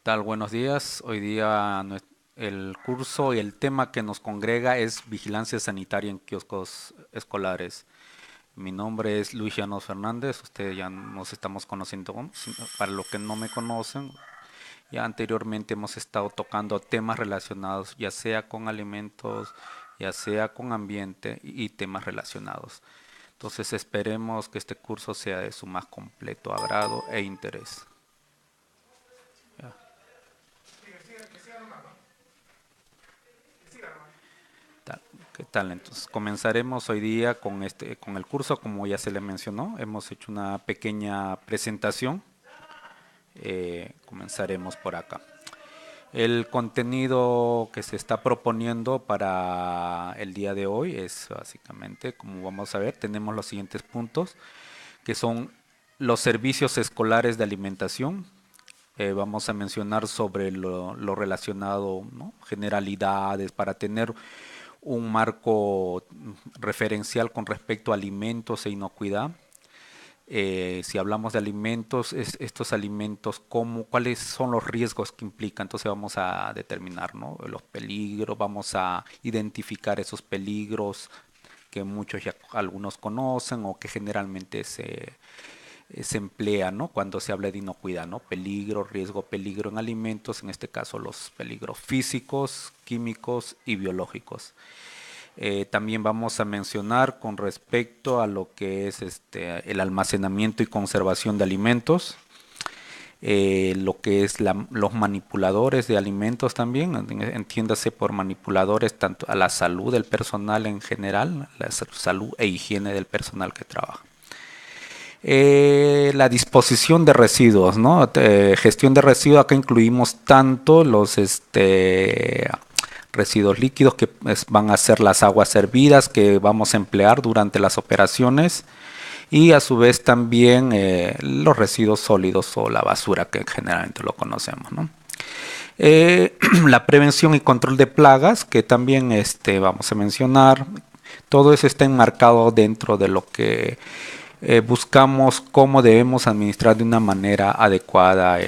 Tal? Buenos días. Hoy día el curso y el tema que nos congrega es vigilancia sanitaria en kioscos escolares. Mi nombre es Luis Llanos Fernández. Ustedes ya nos estamos conociendo. Para los que no me conocen, ya anteriormente hemos estado tocando temas relacionados, ya sea con alimentos, ya sea con ambiente y temas relacionados. Entonces esperemos que este curso sea de su más completo agrado e interés. Ya. Tal- ¿Qué tal? Entonces comenzaremos hoy día con el curso, como ya se le mencionó. Hemos hecho una pequeña presentación. Comenzaremos por acá. El contenido que se está proponiendo para el día de hoy es básicamente, como vamos a ver, tenemos los siguientes puntos, que son los servicios escolares de alimentación. Vamos a mencionar sobre lo relacionado, ¿no? Generalidades para tener un marco referencial con respecto a alimentos e inocuidad. Si hablamos de alimentos, estos alimentos, ¿cuáles son los riesgos que implican? Entonces vamos a determinar, ¿no? Los peligros, vamos a identificar esos peligros que muchos ya algunos conocen o que generalmente se emplea, ¿no? Cuando se habla de inocuidad, ¿no? Peligro, riesgo, peligro en alimentos, en este caso los peligros físicos, químicos y biológicos. También vamos a mencionar con respecto a lo que es el almacenamiento y conservación de alimentos, lo que es los manipuladores de alimentos también, entiéndase por manipuladores tanto a la salud del personal en general, la salud e higiene del personal que trabaja. La disposición de residuos, ¿no? Gestión de residuos, acá incluimos tanto los residuos líquidos que van a ser las aguas hervidas que vamos a emplear durante las operaciones y a su vez también los residuos sólidos o la basura que generalmente lo conocemos, ¿no? La prevención y control de plagas que también vamos a mencionar. Todo eso está enmarcado dentro de lo que buscamos cómo debemos administrar de una manera adecuada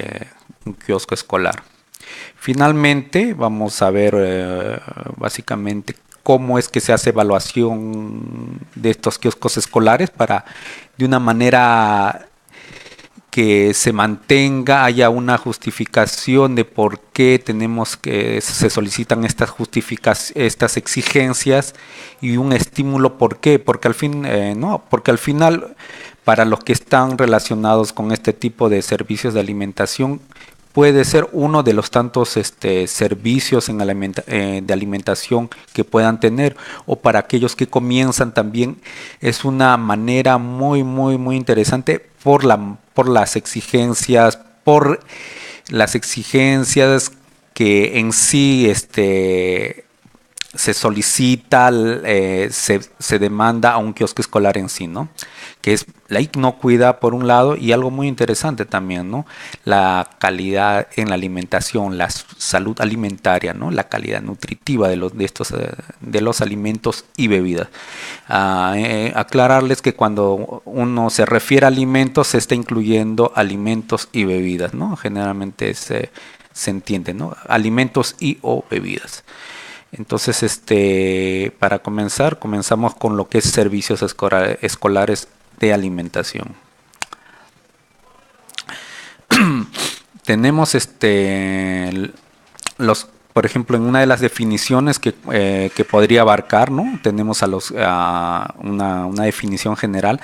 un kiosco escolar. Finalmente, vamos a ver básicamente cómo es que se hace evaluación de estos kioscos escolares para de una manera que se mantenga, haya una justificación de por qué tenemos que se solicitan estas exigencias y un estímulo por qué, porque al fin no, porque al final para los que están relacionados con este tipo de servicios de alimentación puede ser uno de los tantos servicios de alimentación que puedan tener, o para aquellos que comienzan también es una manera muy interesante por las exigencias que en sí se solicita, se demanda a un kiosco escolar en sí, ¿no? Que es la inocuidad por un lado y algo muy interesante también, ¿no? La calidad en la alimentación, la salud alimentaria, ¿no? La calidad nutritiva de los alimentos y bebidas. Aclararles que cuando uno se refiere a alimentos se está incluyendo alimentos y bebidas, ¿no? Generalmente se entiende, ¿no? Alimentos y o bebidas. Entonces, para comenzar, comenzamos con lo que es servicios escolares de alimentación. Tenemos por ejemplo, en una de las definiciones que podría abarcar, ¿no? Tenemos una definición general.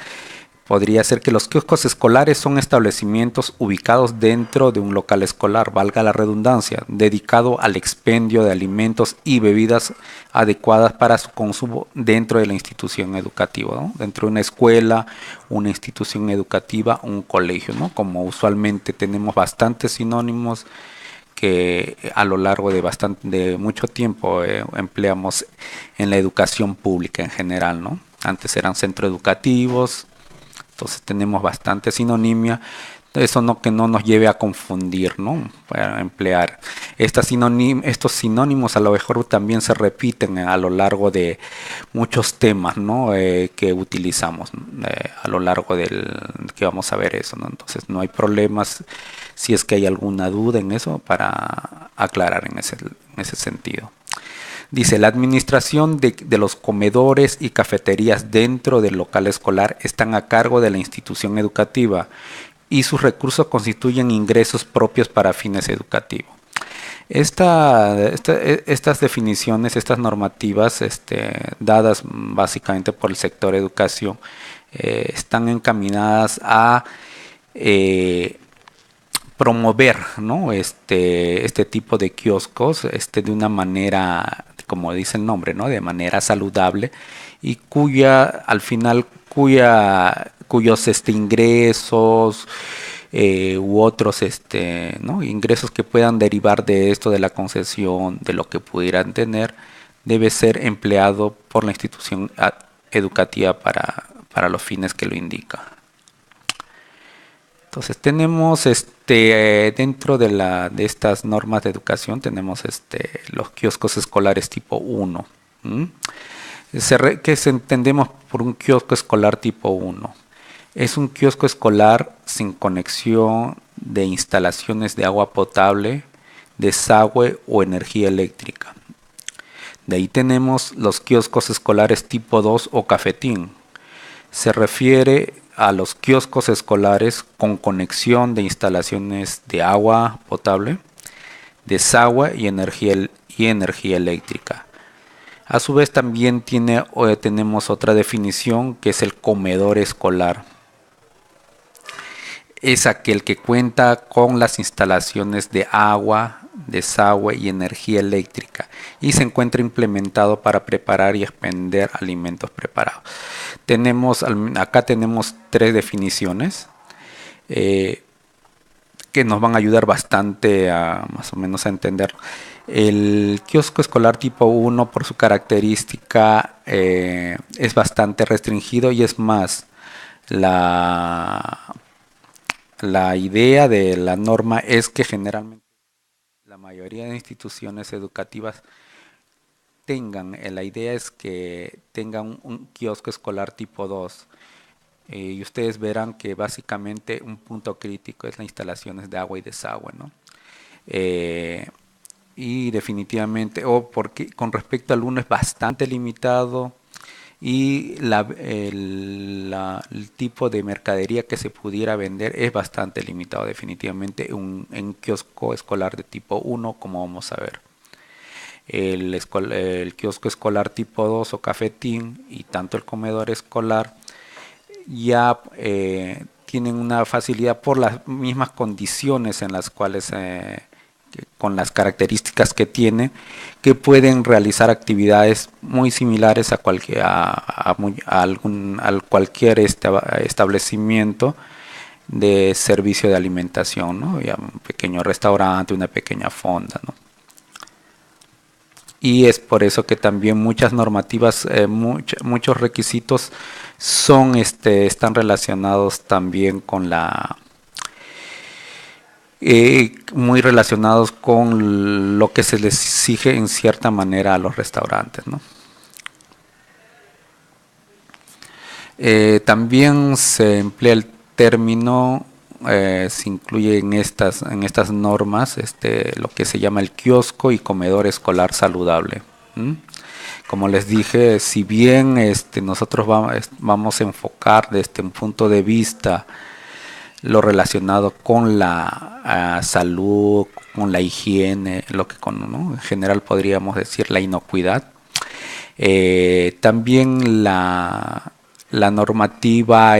Podría ser que los kioscos escolares son establecimientos ubicados dentro de un local escolar, valga la redundancia, dedicado al expendio de alimentos y bebidas adecuadas para su consumo dentro de la institución educativa, ¿no? Dentro de una escuela, una institución educativa, un colegio, ¿no? Como usualmente tenemos bastantes sinónimos que a lo largo de mucho tiempo empleamos en la educación pública en general, ¿no? Antes eran centros educativos, entonces tenemos bastante sinonimia. Eso no que no nos lleve a confundir, ¿no? Para emplear estos sinónimos a lo mejor también se repiten a lo largo de muchos temas, ¿no? Que utilizamos a lo largo del que vamos a ver eso, ¿no? Entonces no hay problemas si es que hay alguna duda en eso, para aclarar en ese sentido. Dice, la administración de los comedores y cafeterías dentro del local escolar están a cargo de la institución educativa y sus recursos constituyen ingresos propios para fines educativos. Estas definiciones, estas normativas dadas básicamente por el sector educación, están encaminadas a promover, ¿no? este tipo de kioscos de una manera, como dice el nombre, ¿no? De manera saludable, y al final cuyos ingresos u otros ¿no? ingresos que puedan derivar de esto, de la concesión, de lo que pudieran tener, debe ser empleado por la institución educativa para los fines que lo indica. Entonces tenemos dentro de estas normas de educación tenemos los kioscos escolares tipo 1. ¿Qué entendemos por un kiosco escolar tipo 1? Es un kiosco escolar sin conexión de instalaciones de agua potable, desagüe o energía eléctrica. De ahí tenemos los kioscos escolares tipo 2 o cafetín. Se refiere a los kioscos escolares con conexión de instalaciones de agua potable, desagüe y energía eléctrica. A su vez también tenemos otra definición, que es el comedor escolar. Es aquel que cuenta con las instalaciones de agua, desagüe y energía eléctrica y se encuentra implementado para preparar y expender alimentos preparados. Acá tenemos 3 definiciones que nos van a ayudar bastante a más o menos a entender. El kiosco escolar tipo 1, por su característica, es bastante restringido, y es más, la idea de la norma es que generalmente la mayoría de instituciones educativas la idea es que tengan un kiosco escolar tipo 2. Y ustedes verán que básicamente un punto crítico es las instalaciones de agua y desagüe, ¿no? Y definitivamente, porque con respecto al 1 es bastante limitado, y el tipo de mercadería que se pudiera vender es bastante limitado definitivamente en kiosco escolar de tipo 1, como vamos a ver. El kiosco escolar tipo 2 o cafetín, y tanto el comedor escolar, ya tienen una facilidad por las mismas condiciones en las cuales con las características que tienen, que pueden realizar actividades muy similares a cualquier establecimiento de servicio de alimentación, ¿no? Ya un pequeño restaurante, una pequeña fonda, ¿no? Y es por eso que también muchas normativas, muchos requisitos están relacionados también con muy relacionados con lo que se les exige en cierta manera a los restaurantes, ¿no? También se emplea el término, se incluye en estas normas lo que se llama el kiosco y comedor escolar saludable. Como les dije, si bien nosotros vamos a enfocar desde un punto de vista lo relacionado con la salud, con la higiene, ¿no? En general podríamos decir la inocuidad. También la normativa,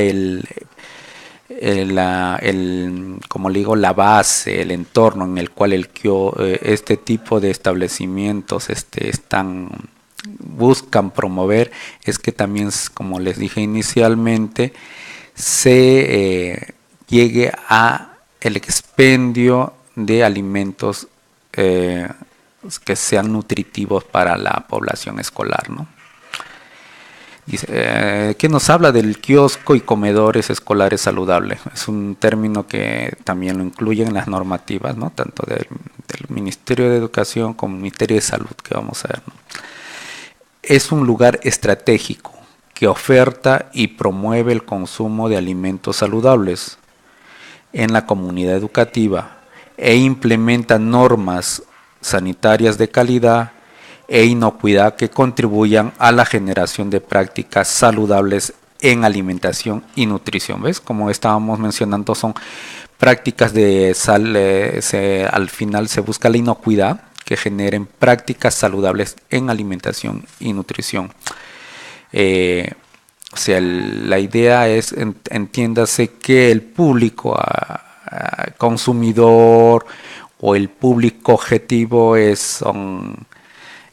como le digo, la base, el entorno en el cual este tipo de establecimientos buscan promover, es que también, como les dije inicialmente, se llegue a el expendio de alimentos que sean nutritivos para la población escolar, ¿no? Dice, ¿qué nos habla del kiosco y comedores escolares saludables? Es un término que también lo incluyen en las normativas, ¿no? Tanto del Ministerio de Educación como del Ministerio de Salud, que vamos a ver, ¿no? Es un lugar estratégico que oferta y promueve el consumo de alimentos saludables, en la comunidad educativa e implementa normas sanitarias de calidad e inocuidad que contribuyan a la generación de prácticas saludables en alimentación y nutrición. ¿Ves? Como estábamos mencionando, son prácticas de al final se busca la inocuidad que generen prácticas saludables en alimentación y nutrición. O sea, la idea es, entiéndase que el público consumidor o el público objetivo son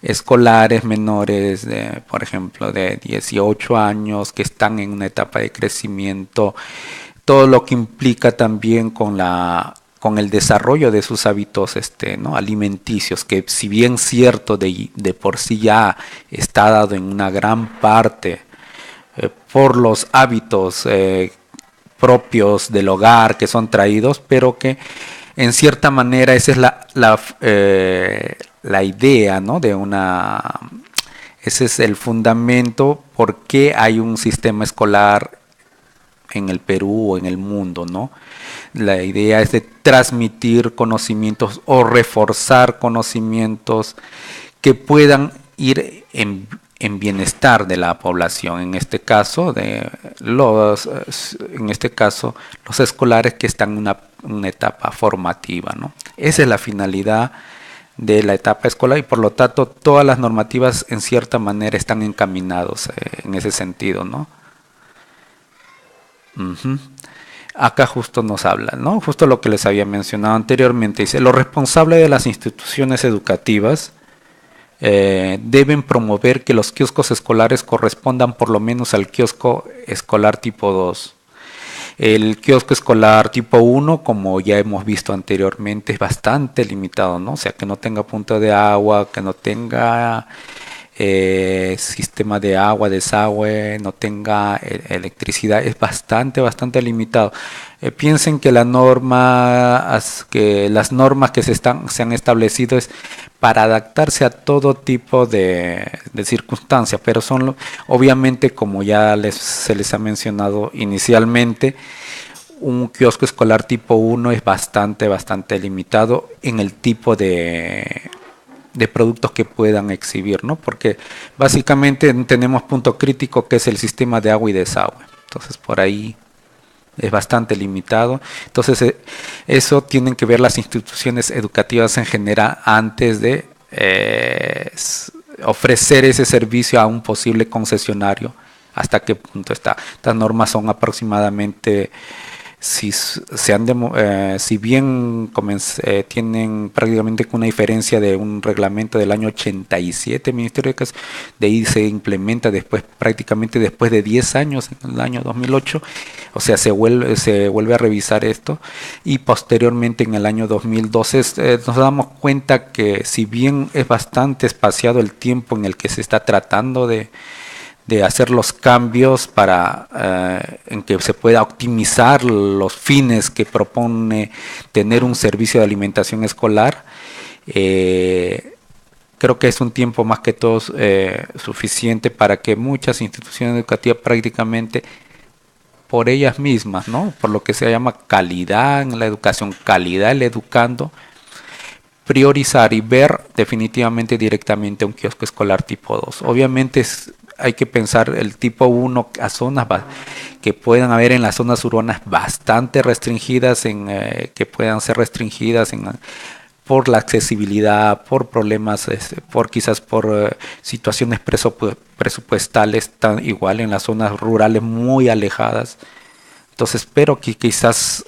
escolares menores de, por ejemplo, de 18 años que están en una etapa de crecimiento, todo lo que implica también con el desarrollo de sus hábitos ¿no? alimenticios, que si bien cierto de por sí ya está dado en una gran parte por los hábitos propios del hogar que son traídos, pero que en cierta manera esa es la idea, ¿no? Ese es el fundamento por qué hay un sistema escolar en el Perú o en el mundo, ¿no? La idea es de transmitir conocimientos o reforzar conocimientos que puedan ir en bienestar de la población, en este caso los escolares que están en una etapa formativa, ¿no? Esa es la finalidad de la etapa escolar y por lo tanto todas las normativas en cierta manera están encaminados en ese sentido, ¿no? Acá justo nos habla, ¿no? Justo lo que les había mencionado anteriormente. Dice, los responsables de las instituciones educativas deben promover que los kioscos escolares correspondan por lo menos al kiosco escolar tipo 2. El kiosco escolar tipo 1, como ya hemos visto anteriormente, es bastante limitado, ¿no? O sea, que no tenga punto de agua, que no tenga sistema de agua, desagüe, no tenga electricidad, es bastante limitado. Piensen que las normas que se han establecido es para adaptarse a todo tipo de circunstancias, pero son obviamente, como ya se les ha mencionado inicialmente, un kiosco escolar tipo 1 es bastante limitado en el tipo de productos que puedan exhibir, ¿no? Porque básicamente tenemos punto crítico que es el sistema de agua y desagüe. Entonces por ahí es bastante limitado. Entonces eso tienen que ver las instituciones educativas en general antes de ofrecer ese servicio a un posible concesionario. Hasta qué punto está. Estas normas son aproximadamente, si bien tienen prácticamente una diferencia de un reglamento del año 87, Ministerio de Educación, de ahí se implementa prácticamente después de 10 años, en el año 2008, o sea, se vuelve a revisar esto, y posteriormente en el año 2012 nos damos cuenta que si bien es bastante espaciado el tiempo en el que se está tratando de hacer los cambios en que se pueda optimizar los fines que propone tener un servicio de alimentación escolar. Creo que es un tiempo más que todo suficiente para que muchas instituciones educativas prácticamente por ellas mismas, ¿no? Por lo que se llama calidad en la educación, calidad del educando, priorizar y ver definitivamente directamente un kiosco escolar tipo 2. Obviamente hay que pensar el tipo 1 a zonas que puedan haber en las zonas urbanas bastante restringidas, que puedan ser restringidas por la accesibilidad, por problemas, quizás por situaciones presupuestales, igual en las zonas rurales muy alejadas. Entonces, pero que quizás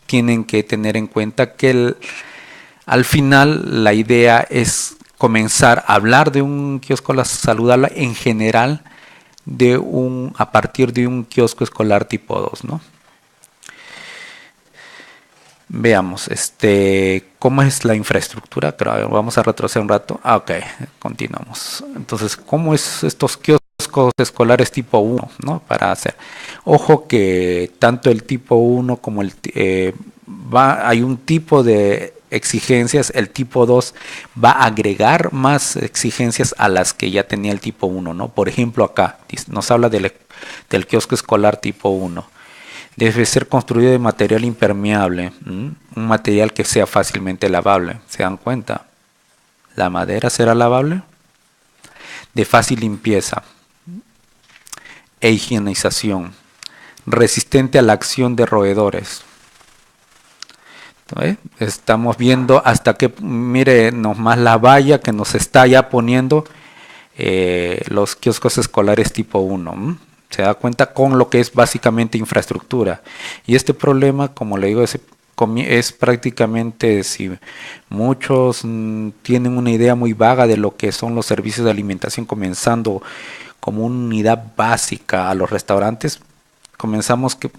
tienen que tener en cuenta que al final la idea es comenzar a hablar de un kiosco saludable en general a partir de un kiosco escolar tipo 2, ¿no? Veamos, cómo es la infraestructura. Pero vamos a retroceder un rato. Ok, continuamos. Entonces, ¿cómo es estos kioscos escolares tipo 1, ¿no? Para hacer. Ojo que tanto el tipo 1 como hay un tipo de exigencias, el tipo 2 va a agregar más exigencias a las que ya tenía el tipo 1, ¿no? Por ejemplo, acá nos habla del kiosco escolar tipo 1. Debe ser construido de material impermeable, un material que sea fácilmente lavable. ¿Se dan cuenta? La madera será lavable, de fácil limpieza e higienización, resistente a la acción de roedores. Estamos viendo hasta que, mire, nomás la valla que nos está ya poniendo los kioscos escolares tipo 1. Se da cuenta con lo que es básicamente infraestructura. Y este problema, como le digo, es prácticamente, si muchos tienen una idea muy vaga de lo que son los servicios de alimentación, comenzando como una unidad básica a los restaurantes, comenzamos que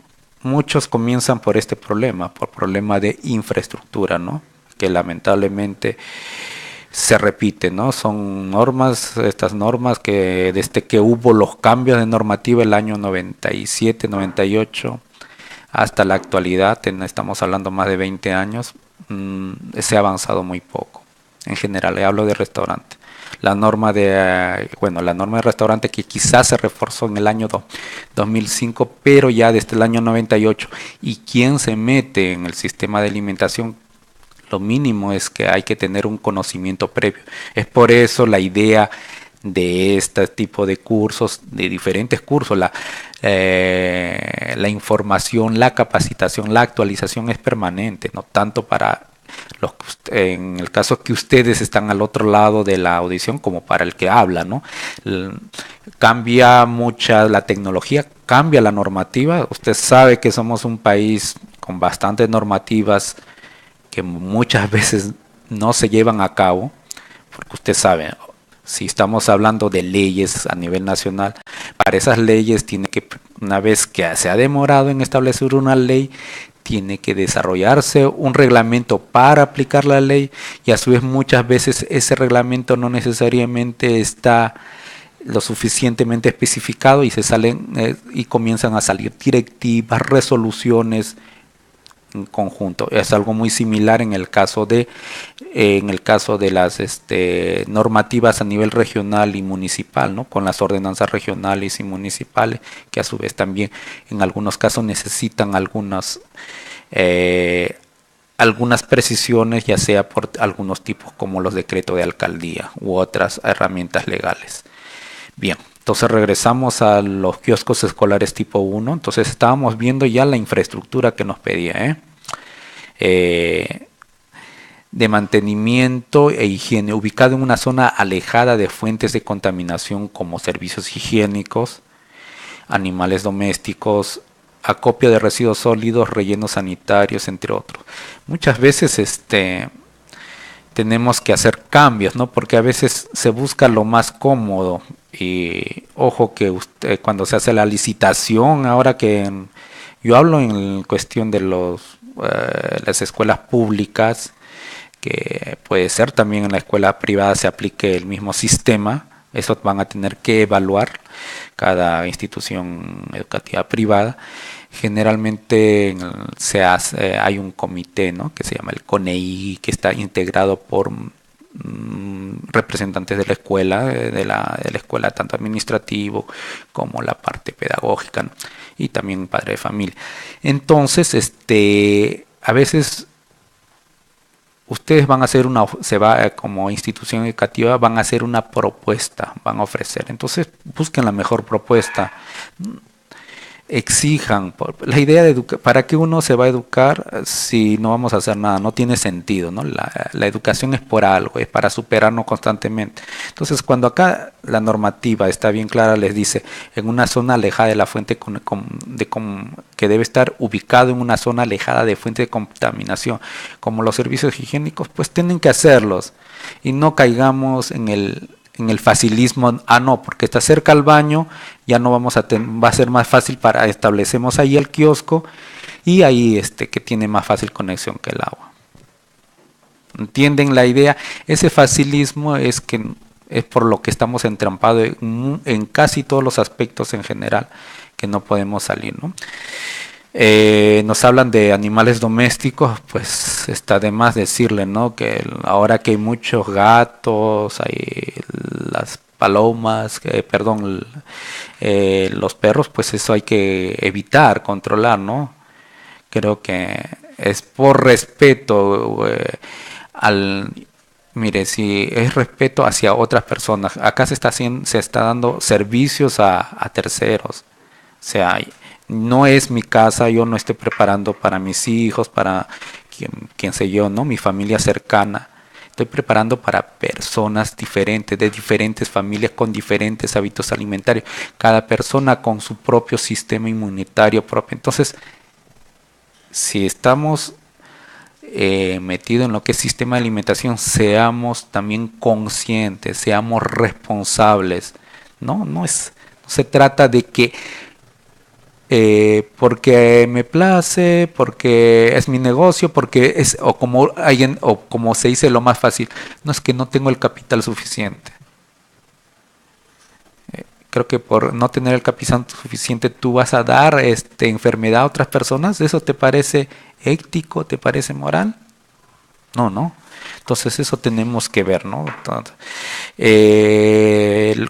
muchos comienzan por este problema, por problema de infraestructura, ¿no? Que lamentablemente se repite, ¿no? Son normas, estas normas que desde que hubo los cambios de normativa el año 97, 98 hasta la actualidad, estamos hablando más de 20 años, se ha avanzado muy poco. En general, le hablo de restaurante. La norma la norma de restaurante que quizás se reforzó en el año 2005, pero ya desde el año 98. Y quien se mete en el sistema de alimentación, lo mínimo es que hay que tener un conocimiento previo. Es por eso la idea de este tipo de cursos, de diferentes cursos, la información, la capacitación, la actualización es permanente, no tanto para en el caso que ustedes están al otro lado de la audición como para el que habla, ¿no? Cambia mucha la tecnología, cambia la normativa. Usted sabe que somos un país con bastantes normativas que muchas veces no se llevan a cabo, porque usted sabe, si estamos hablando de leyes a nivel nacional, para esas leyes tiene que, una vez que se ha demorado en establecer una ley, tiene que desarrollarse un reglamento para aplicar la ley, y a su vez muchas veces ese reglamento no necesariamente está lo suficientemente especificado y se salen y comienzan a salir directivas, resoluciones en conjunto. Es algo muy similar en el caso de las normativas a nivel regional y municipal, ¿no? Con las ordenanzas regionales y municipales, que a su vez también en algunos casos necesitan algunas precisiones, ya sea por algunos tipos como los decretos de alcaldía u otras herramientas legales. Bien, entonces regresamos a los kioscos escolares tipo 1. Entonces estábamos viendo ya la infraestructura que nos pedía, de mantenimiento e higiene, ubicado en una zona alejada de fuentes de contaminación como servicios higiénicos, animales domésticos, acopio de residuos sólidos, rellenos sanitarios, entre otros. Muchas veces tenemos que hacer cambios, ¿no? Porque a veces se busca lo más cómodo. Y ojo que usted, cuando se hace la licitación, ahora que yo hablo en cuestión de las escuelas públicas, que puede ser también en la escuela privada se aplique el mismo sistema, eso van a tener que evaluar cada institución educativa privada. Generalmente hay un comité, ¿no? Que se llama el CONEI, que está integrado por representantes de la escuela, tanto administrativo como la parte pedagógica, ¿no? Y también padre de familia. Entonces, a veces ustedes van a hacer como institución educativa, van a hacer una propuesta, van a ofrecer. Entonces, busquen la mejor propuesta. Exijan, la idea de educar, ¿para qué uno se va a educar si no vamos a hacer nada? No tiene sentido, ¿no? La educación es por algo, es para superarnos constantemente. Entonces, cuando acá la normativa está bien clara, les dice en una zona alejada de la fuente que debe estar ubicado en una zona alejada de fuente de contaminación, como los servicios higiénicos, pues tienen que hacerlos y no caigamos en el facilismo. No, porque está cerca al baño, ya no va a ser más fácil establecemos ahí el kiosco y ahí que tiene más fácil conexión que el agua. ¿Entienden la idea? Ese facilismo es por lo que estamos entrampados en casi todos los aspectos en general, que no podemos salir, ¿no? Nos hablan de animales domésticos, pues está de más decirle, ¿no? Que ahora que hay muchos gatos, hay las palomas, perdón, los perros, pues eso hay que evitar, controlar, ¿no? Creo que es por respeto al... Mire, si es respeto hacia otras personas, acá se está dando servicios a terceros. O sea, no es mi casa, yo no estoy preparando para mis hijos, para quien sé yo, ¿no? Mi familia cercana. Estoy preparando para personas diferentes, de diferentes familias con diferentes hábitos alimentarios, cada persona con su propio sistema inmunitario propio. Entonces, si estamos metidos en lo que es sistema de alimentación, seamos también conscientes, seamos responsables. No se trata de que porque me place, porque es mi negocio, porque es, o como alguien, o como se dice lo más fácil, no es que no tengo el capital suficiente. Creo que por no tener el capital suficiente tú vas a dar enfermedad a otras personas. ¿Eso te parece ético? ¿Te parece moral? No, no. Entonces eso tenemos que ver, ¿no? Entonces,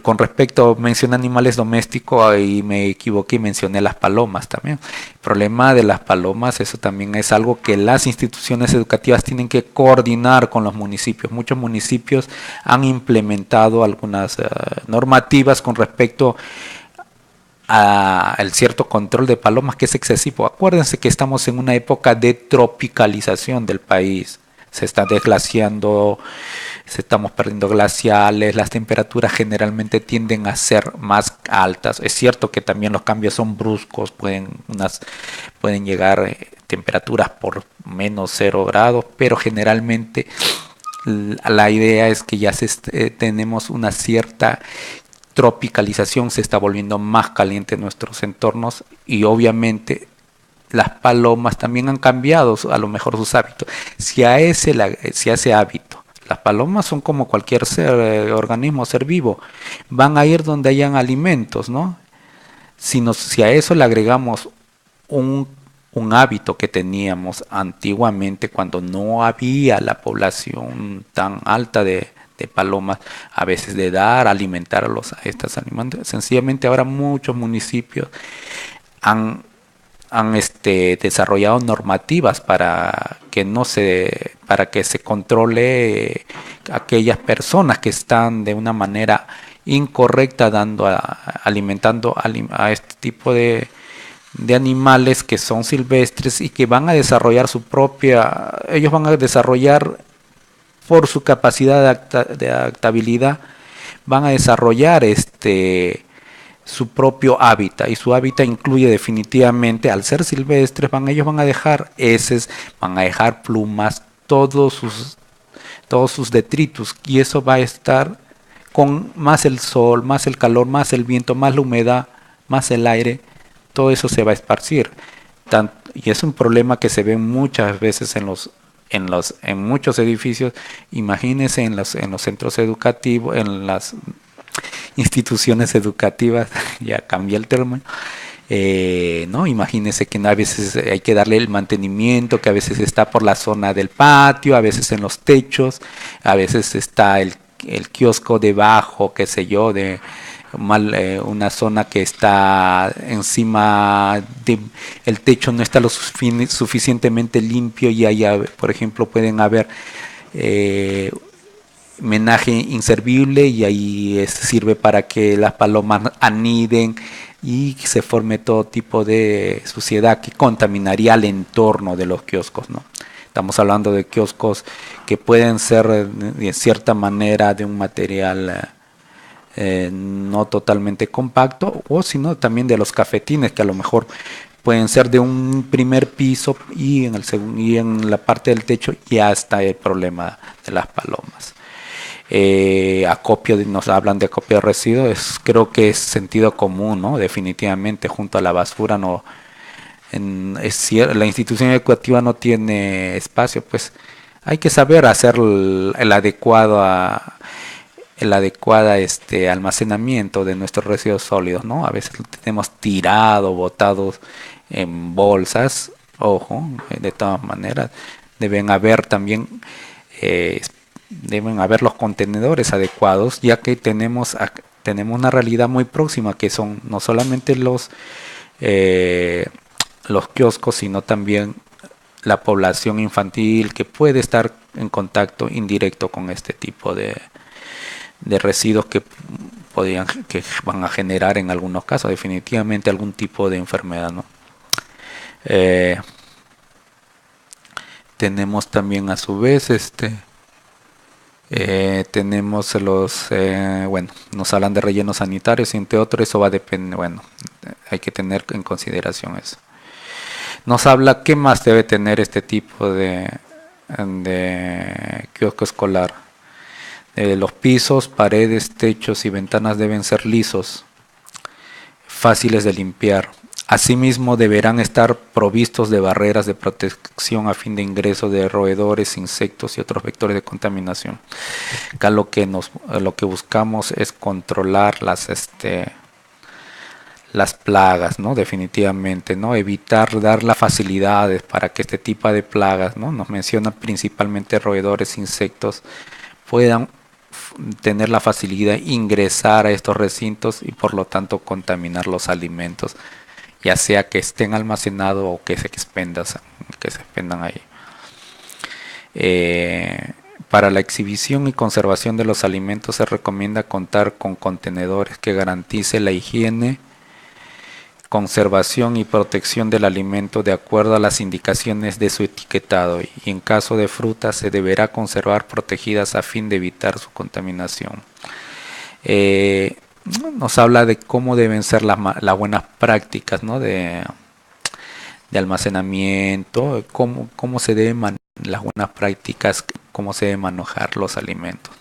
con respecto, mencioné animales domésticos, ahí me equivoqué y mencioné las palomas también. El problema de las palomas, eso también es algo que las instituciones educativas tienen que coordinar con los municipios. Muchos municipios han implementado algunas normativas con respecto al cierto control de palomas que es excesivo. Acuérdense que estamos en una época de tropicalización del país. Se está desglaciando, estamos perdiendo glaciales, las temperaturas generalmente tienden a ser más altas. Es cierto que también los cambios son bruscos, pueden llegar temperaturas por -0 grados, pero generalmente la idea es que ya tenemos una cierta tropicalización, se está volviendo más caliente en nuestros entornos y obviamente las palomas también han cambiado a lo mejor sus hábitos. Si a ese hábito, las palomas son como cualquier organismo, ser vivo, van a ir donde hayan alimentos, ¿no? Si a eso le agregamos un, un hábito que teníamos antiguamente cuando no había la población tan alta de palomas, a veces de alimentar a estas animales, sencillamente ahora muchos municipios han desarrollado normativas para que se controle aquellas personas que están de una manera incorrecta alimentando a este tipo de animales que son silvestres y que van a desarrollar ellos van a desarrollar por su capacidad de adaptabilidad, van a desarrollar su propio hábitat, y su hábitat incluye definitivamente, al ser silvestres, ellos van a dejar heces, van a dejar plumas, todos sus detritus, y eso va a estar con más el sol, más el calor, más el viento, más la humedad, más el aire, todo eso se va a esparcir. Y es un problema que se ve muchas veces en muchos edificios. Imagínense en los centros educativos, en las instituciones educativas, ya cambié el término, ¿no? Imagínense que a veces hay que darle el mantenimiento, que a veces está por la zona del patio, a veces en los techos, a veces está el kiosco debajo, qué sé yo, una zona que está encima el techo no está lo suficientemente limpio, y ahí, por ejemplo, pueden haber menaje inservible, y ahí sirve para que las palomas aniden y se forme todo tipo de suciedad que contaminaría el entorno de los kioscos, ¿no? Estamos hablando de kioscos que pueden ser de cierta manera de un material no totalmente compacto, o sino también de los cafetines, que a lo mejor pueden ser de un primer piso, y en la parte del techo ya está el problema de las palomas. Nos hablan de acopio de residuos, creo que es sentido común, ¿no? Definitivamente, junto a la basura no, la institución educativa no tiene espacio, pues hay que saber hacer el adecuado almacenamiento de nuestros residuos sólidos, ¿no? A veces lo tenemos tirado, botados en bolsas. Ojo, de todas maneras deben haber también deben haber los contenedores adecuados, ya que tenemos una realidad muy próxima que son no solamente los kioscos, sino también la población infantil que puede estar en contacto indirecto con este tipo de residuos que van a generar en algunos casos definitivamente algún tipo de enfermedad, ¿no? Eh, tenemos también a su vez tenemos bueno, nos hablan de rellenos sanitarios y entre otros eso va a depender, bueno, hay que tener en consideración eso. Nos habla qué más debe tener este tipo de kiosco escolar. Los pisos, paredes, techos y ventanas deben ser lisos, fáciles de limpiar. Asimismo, deberán estar provistos de barreras de protección a fin de ingreso de roedores, insectos y otros vectores de contaminación. Acá lo que buscamos es controlar las plagas, ¿no? Definitivamente, ¿no? Evitar dar las facilidades para que este tipo de plagas, ¿no? Nos mencionan principalmente roedores, insectos, puedan tener la facilidad de ingresar a estos recintos y por lo tanto contaminar los alimentos, ya sea que estén almacenados o que se expendan ahí. Para la exhibición y conservación de los alimentos se recomienda contar con contenedores que garantice la higiene, conservación y protección del alimento de acuerdo a las indicaciones de su etiquetado, y en caso de frutas se deberá conservar protegidas a fin de evitar su contaminación. Eh, Nos habla de cómo deben ser las buenas prácticas, ¿no? de almacenamiento, cómo se deben las buenas prácticas, cómo se deben manejar los alimentos.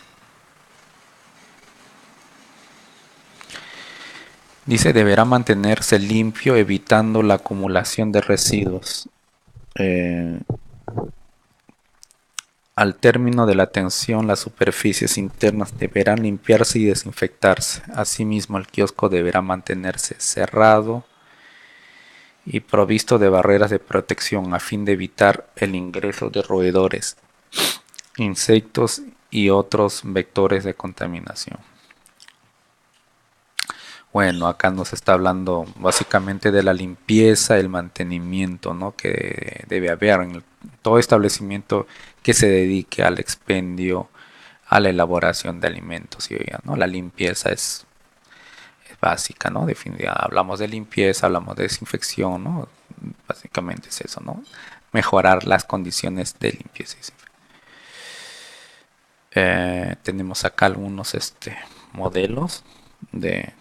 Dice, deberá mantenerse limpio evitando la acumulación de residuos. Eh, Al término de la atención, las superficies internas deberán limpiarse y desinfectarse. Asimismo, el kiosco deberá mantenerse cerrado y provisto de barreras de protección a fin de evitar el ingreso de roedores, insectos y otros vectores de contaminación. Bueno, acá nos está hablando básicamente de la limpieza, el mantenimiento, ¿no? Que debe haber en todo establecimiento que se dedique al expendio, a la elaboración de alimentos, ¿no? La limpieza es básica, ¿no? Definitivamente hablamos de limpieza, hablamos de desinfección, ¿no? Básicamente es eso, ¿no? Mejorar las condiciones de limpieza. Tenemos acá algunos modelos de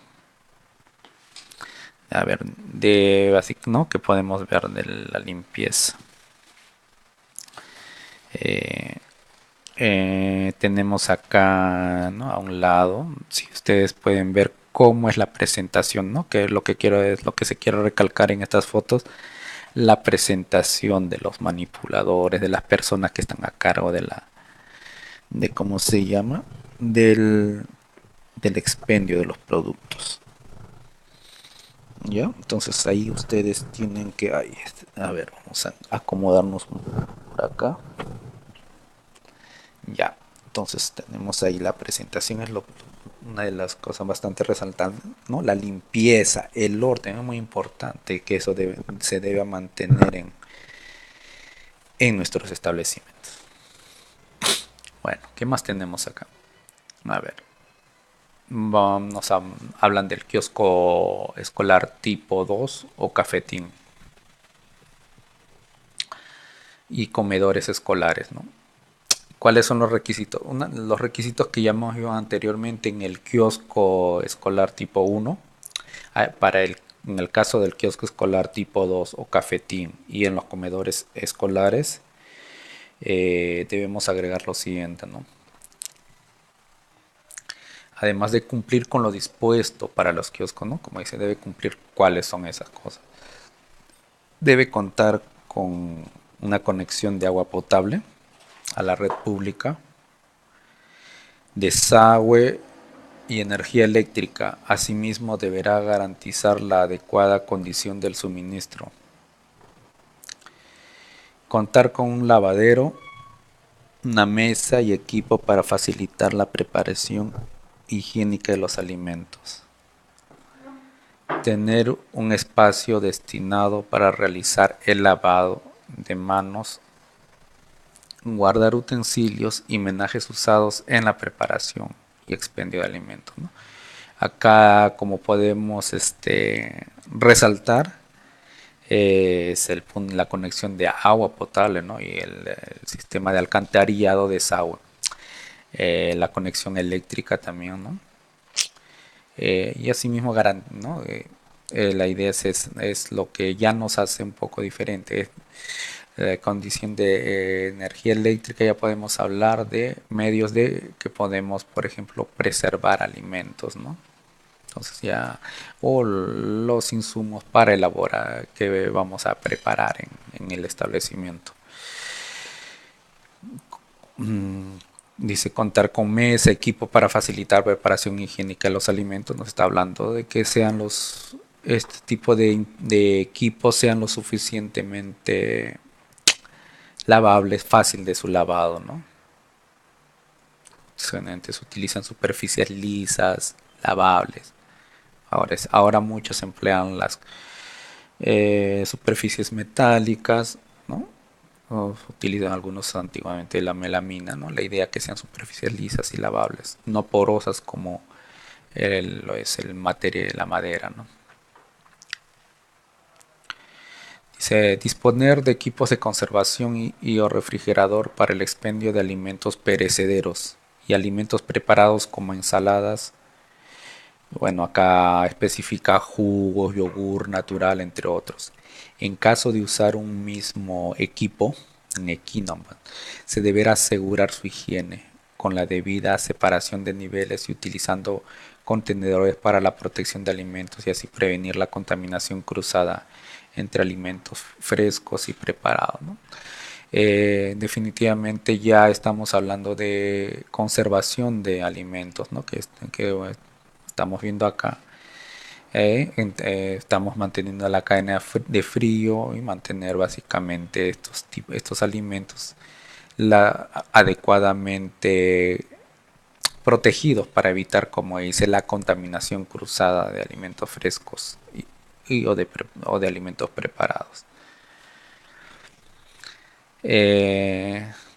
básico, ¿no? Que podemos ver de la limpieza. Tenemos acá, ¿no? A un lado, si ustedes pueden ver cómo es la presentación, ¿no? Que es lo que se quiere recalcar en estas fotos, la presentación de los manipuladores, de las personas que están a cargo de cómo se llama, del expendio de los productos. ¿Ya? Entonces ahí ustedes tienen que, a ver, vamos a acomodarnos por acá. Ya, entonces tenemos ahí la presentación, una de las cosas bastante resaltantes, ¿no? La limpieza, el orden es muy importante, que eso se debe mantener en nuestros establecimientos. Bueno, ¿qué más tenemos acá? A ver, hablan del kiosco escolar tipo 2 o cafetín y comedores escolares, ¿no? ¿Cuáles son los requisitos? Los requisitos que ya hemos visto anteriormente en el kiosco escolar tipo 1, en el caso del kiosco escolar tipo 2 o cafetín y en los comedores escolares, debemos agregar lo siguiente, ¿no? Además de cumplir con lo dispuesto para los kioscos, ¿no? Como dice, debe cumplir cuáles son esas cosas. Debe contar con una conexión de agua potable a la red pública, desagüe y energía eléctrica. Asimismo, deberá garantizar la adecuada condición del suministro. Contar con un lavadero una mesa y equipo para facilitar la preparación higiénica de los alimentos. Tener un espacio destinado para realizar el lavado de manos, guardar utensilios y menajes usados en la preparación y expendio de alimentos, ¿no? Acá, como podemos resaltar, es la conexión de agua potable, ¿no? Y el sistema de alcantarillado de desagüe, la conexión eléctrica también, ¿no? Y asimismo, ¿no? La idea es lo que ya nos hace un poco diferente. La condición de energía eléctrica, ya podemos hablar de medios de que podemos, por ejemplo, preservar alimentos, ¿no? Entonces ya, o los insumos para elaborar que vamos a preparar en el establecimiento. Mm, Dice contar con mesa, equipo para facilitar preparación higiénica de los alimentos. Nos está hablando de que sean este tipo de equipos sean lo suficientemente lavables, fácil de su lavado, ¿no? Se utilizan superficies lisas, lavables. Ahora muchos emplean las superficies metálicas, ¿no? O utilizan algunos antiguamente la melamina, ¿no? La idea que sean superficies lisas y lavables, no porosas como lo es el material de la madera, ¿no? Dice, disponer de equipos de conservación o refrigerador para el expendio de alimentos perecederos y alimentos preparados como ensaladas. Bueno, acá especifica jugos, yogur natural, entre otros. En caso de usar un mismo equipo, en Equinom, se deberá asegurar su higiene con la debida separación de niveles y utilizando contenedores para la protección de alimentos y así prevenir la contaminación cruzada entre alimentos frescos y preparados, ¿no? Definitivamente ya estamos hablando de conservación de alimentos, ¿no? Que estamos viendo acá. Estamos manteniendo la cadena de frío y mantener básicamente estos alimentos adecuadamente protegidos para evitar, como dice, la contaminación cruzada de alimentos frescos o de alimentos preparados.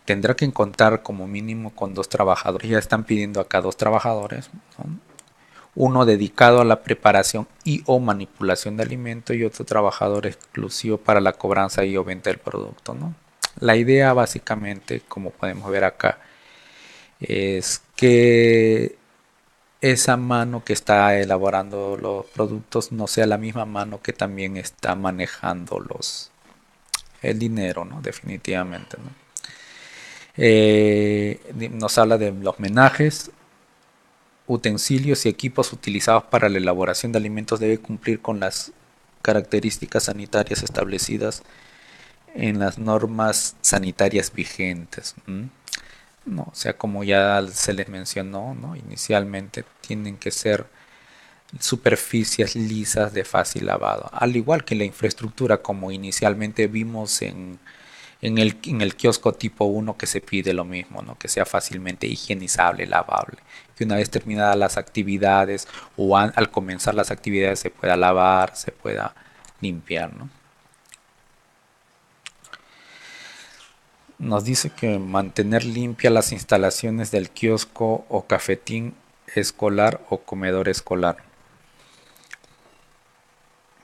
Tendrá que contar como mínimo con 2 trabajadores. Ya están pidiendo acá 2 trabajadores, ¿no? Uno dedicado a la preparación y o manipulación de alimentos y otro trabajador exclusivo para la cobranza y o venta del producto, ¿no? La idea básicamente, como podemos ver acá, es que esa mano que está elaborando los productos no sea la misma mano que también está manejando el dinero, ¿no? Definitivamente, ¿no? Nos habla de los menajes, utensilios y equipos utilizados para la elaboración de alimentos debe cumplir con las características sanitarias establecidas en las normas sanitarias vigentes. No, o sea, como ya se les mencionó, ¿no? Inicialmente tienen que ser superficies lisas de fácil lavado, al igual que la infraestructura como inicialmente vimos en el kiosco tipo 1 que se pide lo mismo, ¿no? Que sea fácilmente higienizable, lavable, que una vez terminadas las actividades o al comenzar las actividades se pueda lavar, se pueda limpiar, ¿no? Nos dice que mantener limpia las instalaciones del kiosco o cafetín escolar o comedor escolar.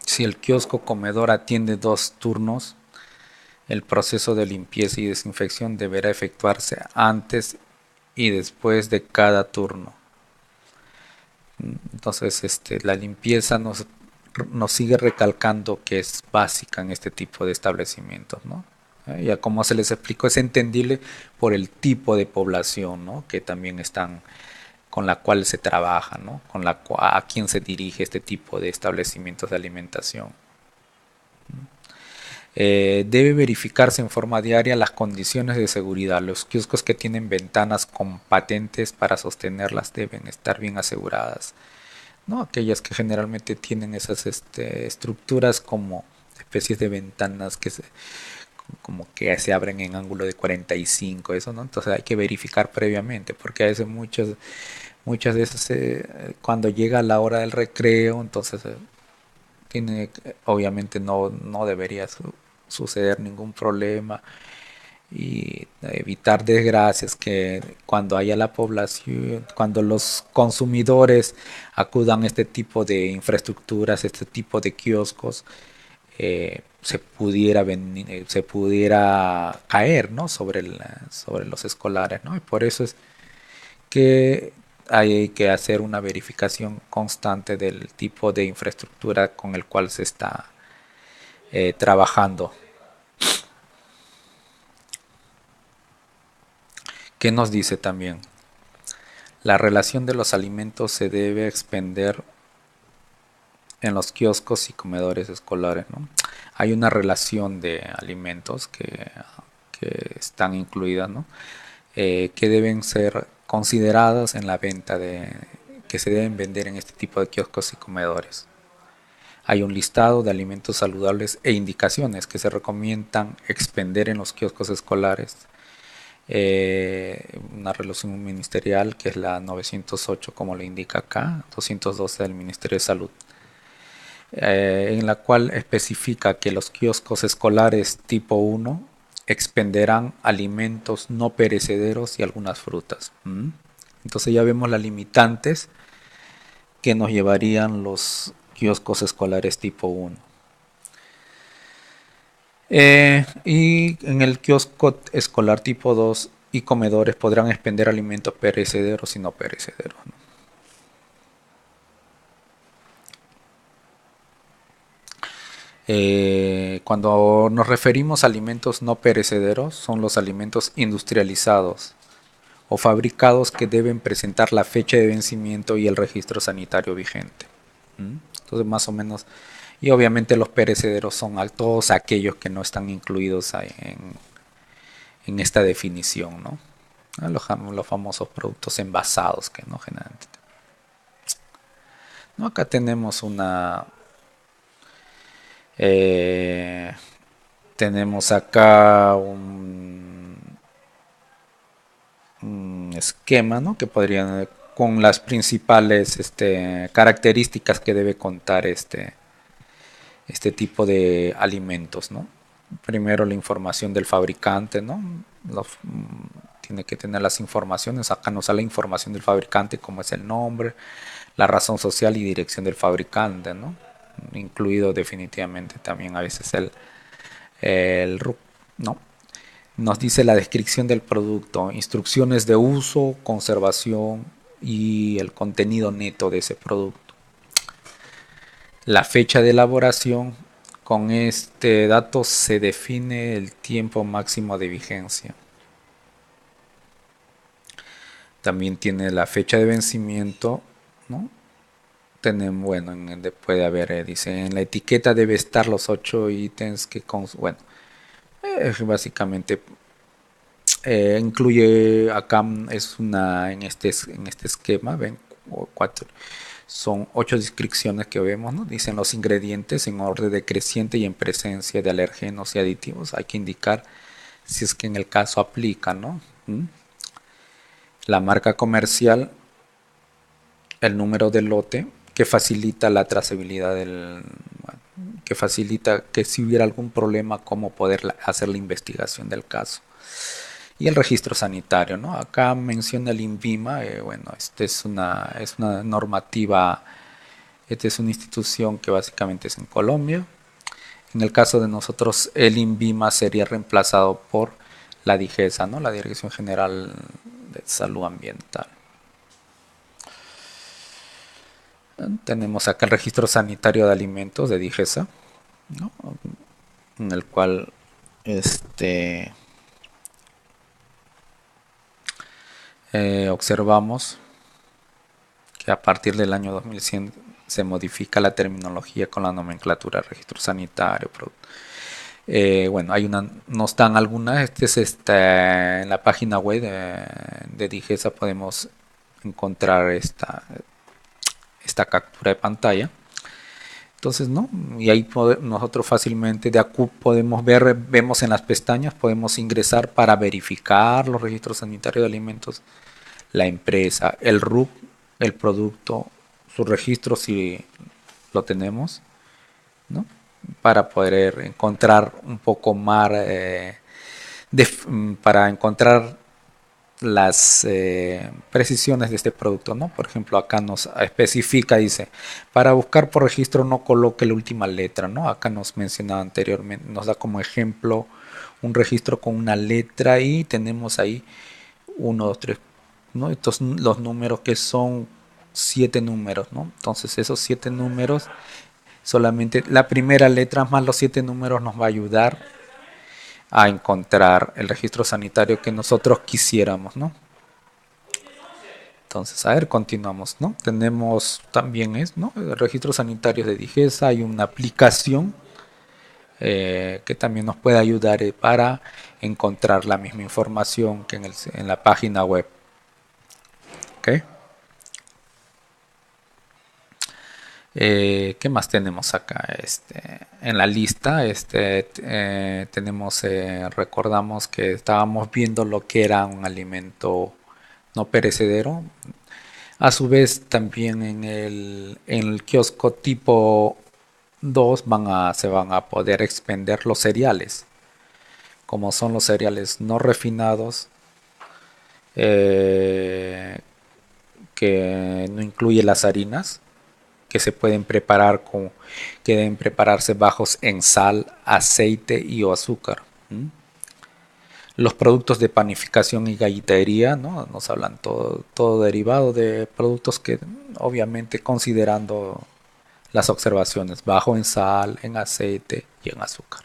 Si el kiosco comedor atiende 2 turnos, el proceso de limpieza y desinfección deberá efectuarse antes y después de cada turno. Entonces, la limpieza nos sigue recalcando que es básica en este tipo de establecimientos, ¿no? Ya como se les explicó, es entendible por el tipo de población, ¿no? Que también están con la cual se trabaja, ¿no? A quién se dirige este tipo de establecimientos de alimentación. Debe verificarse en forma diaria las condiciones de seguridad. Los kioscos que tienen ventanas con patentes para sostenerlas deben estar bien aseguradas, ¿no? Aquellas que generalmente tienen esas estructuras como especies de ventanas como que se abren en ángulo de 45, eso, ¿no? Entonces hay que verificar previamente, porque a veces muchas veces cuando llega la hora del recreo, entonces obviamente no debería suceder ningún problema y evitar desgracias que cuando haya la población, cuando los consumidores acudan a este tipo de infraestructuras, este tipo de kioscos, se pudiera caer, ¿no? Sobre los escolares, ¿no? Y por eso es que hay que hacer una verificación constante del tipo de infraestructura con el cual se está trabajando. ¿Qué nos dice también? La relación de los alimentos se debe expender en los kioscos y comedores escolares, ¿no? Hay una relación de alimentos que están incluidas, ¿no? Que deben ser consideradas en la venta que se deben vender en este tipo de kioscos y comedores. Hay un listado de alimentos saludables e indicaciones que se recomiendan expender en los kioscos escolares. Una resolución ministerial que es la 908 como le indica acá, 212 del Ministerio de Salud, en la cual especifica que los kioscos escolares tipo 1 expenderán alimentos no perecederos y algunas frutas. Entonces ya vemos las limitantes que nos llevarían los kioscos escolares tipo 1. Y en el kiosco escolar tipo 2 y comedores podrán expender alimentos perecederos y no perecederos, ¿no? Cuando nos referimos a alimentos no perecederos, son los alimentos industrializados o fabricados que deben presentar la fecha de vencimiento y el registro sanitario vigente. Entonces, más o menos, y obviamente los perecederos son todos aquellos que no están incluidos en esta definición, ¿no? Los famosos productos envasados que no generalmente. ¿No? Acá tenemos eh, tenemos acá un esquema, ¿no? Que podrían con las principales características que debe contar este tipo de alimentos, ¿no? Primero la información del fabricante, ¿no? Tiene que tener las informaciones. Acá nos sale la información del fabricante, como es el nombre, la razón social y dirección del fabricante, ¿no? Incluido definitivamente también a veces el RUC, ¿no? Nos dice la descripción del producto, instrucciones de uso, conservación y el contenido neto de ese producto. La fecha de elaboración, con este dato se define el tiempo máximo de vigencia. También tiene la fecha de vencimiento, ¿no? Bueno, puede haber, dice, en la etiqueta debe estar los 8 ítems bueno, básicamente incluye acá en este esquema, ven, son 8 descripciones que vemos, ¿no? Dicen los ingredientes en orden decreciente y en presencia de alergenos y aditivos. Hay que indicar si es que en el caso aplica, ¿no? La marca comercial, el número del lote, que facilita la trazabilidad bueno, que facilita que si hubiera algún problema, cómo poder hacer la investigación del caso. Y el registro sanitario, ¿no? Acá menciona el INVIMA, bueno, es una normativa, esta es una institución que básicamente es en Colombia. En el caso de nosotros, el INVIMA sería reemplazado por la DIGESA, ¿no? La Dirección General de Salud Ambiental. Tenemos acá el registro sanitario de alimentos de DIGESA, ¿no? En el cual observamos que a partir del año 2100 se modifica la terminología con la nomenclatura registro sanitario. Bueno, nos dan algunas, en la página web de DIGESA podemos encontrar esta captura de pantalla. Entonces, ¿no? Y ahí nosotros fácilmente de aquí podemos ver, vemos en las pestañas, podemos ingresar para verificar los registros sanitarios de alimentos, la empresa, el RUC, el producto, su registro si lo tenemos, ¿no? Para poder encontrar un poco más, para encontrar las precisiones de este producto, ¿no? Por ejemplo, acá nos especifica, dice, para buscar por registro no coloque la última letra, ¿no? Acá nos mencionaba anteriormente, nos da como ejemplo un registro con una letra y tenemos ahí uno, 2, 3, ¿no? Estos los números que son 7 números, ¿no? Entonces esos 7 números, solamente la primera letra más los 7 números nos va a ayudar a encontrar el registro sanitario que nosotros quisiéramos, ¿no? Entonces, a ver, continuamos, ¿no? Tenemos también ¿no? El registro sanitario de Digesa, hay una aplicación que también nos puede ayudar para encontrar la misma información que en la página web. ¿Ok? ¿Qué más tenemos acá? En la lista tenemos, recordamos que estábamos viendo lo que era un alimento no perecedero. A su vez, también en el kiosco tipo 2 se van a poder expender los cereales, como son los cereales no refinados, eh, que no incluye las harinas, que se pueden preparar que deben prepararse bajos en sal, aceite y o azúcar. Los productos de panificación y galletería, ¿no? Nos hablan todo derivado de productos que obviamente considerando las observaciones, bajo en sal, en aceite y en azúcar.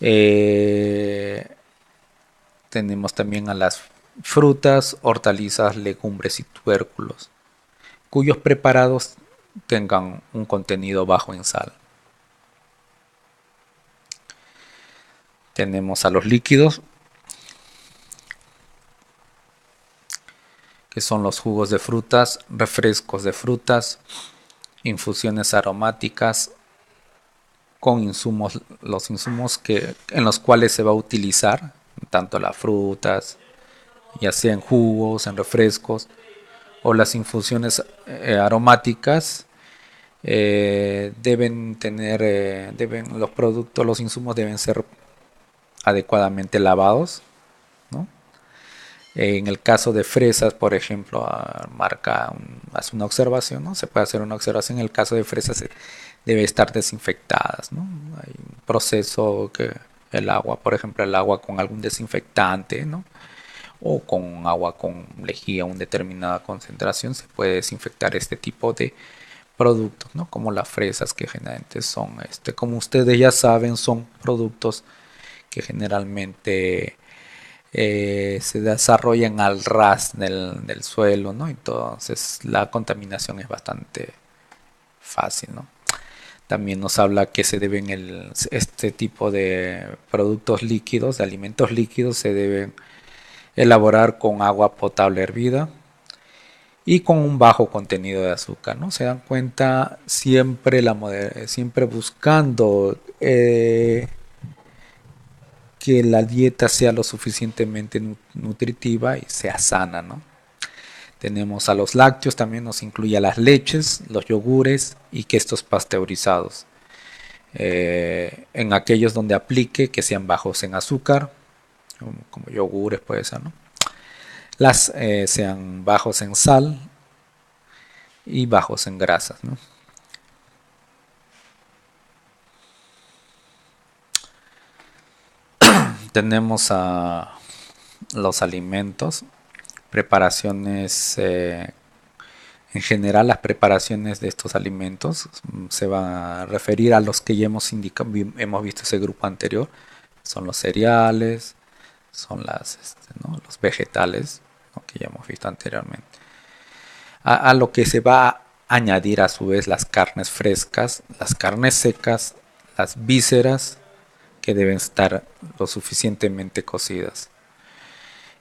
Eh, Tenemos también a las frutas, hortalizas, legumbres y tubérculos, cuyos preparados tengan un contenido bajo en sal. Tenemos a los líquidos, que son los jugos de frutas, refrescos de frutas, infusiones aromáticas, con insumos, los insumos en los cuales se va a utilizar tanto las frutas, ya sea en jugos, en refrescos, o las infusiones aromáticas. Deben tener, los productos, los insumos deben ser adecuadamente lavados, ¿no? En el caso de fresas, por ejemplo, hace una observación, ¿no? Se puede hacer una observación. En el caso de fresas debe estar desinfectadas, ¿no? Hay un proceso que el agua, por ejemplo, el agua con algún desinfectante, ¿no? O con agua con lejía, una determinada concentración, se puede desinfectar este tipo de productos, ¿no? Como las fresas, que generalmente son, como ustedes ya saben, son productos que generalmente se desarrollan al ras del suelo, ¿no? Entonces la contaminación es bastante fácil, ¿no? También nos habla que se deben este tipo de productos líquidos, de alimentos líquidos, se deben elaborar con agua potable hervida y con un bajo contenido de azúcar, ¿no? Se dan cuenta siempre siempre buscando que la dieta sea lo suficientemente nutritiva y sea sana, ¿no? Tenemos a los lácteos, también nos incluye a las leches, los yogures y quesos pasteurizados. En aquellos donde aplique que sean bajos en azúcar, como yogures puede ser, ¿no? Sean bajos en sal y bajos en grasas, ¿no? Tenemos a los alimentos, preparaciones, en general las preparaciones de estos alimentos se van a referir a los que ya hemos visto ese grupo anterior, son los cereales, son ¿no? los vegetales, ¿no? que ya hemos visto anteriormente. A lo que se va a añadir a su vez las carnes frescas, las carnes secas, las vísceras, que deben estar lo suficientemente cocidas.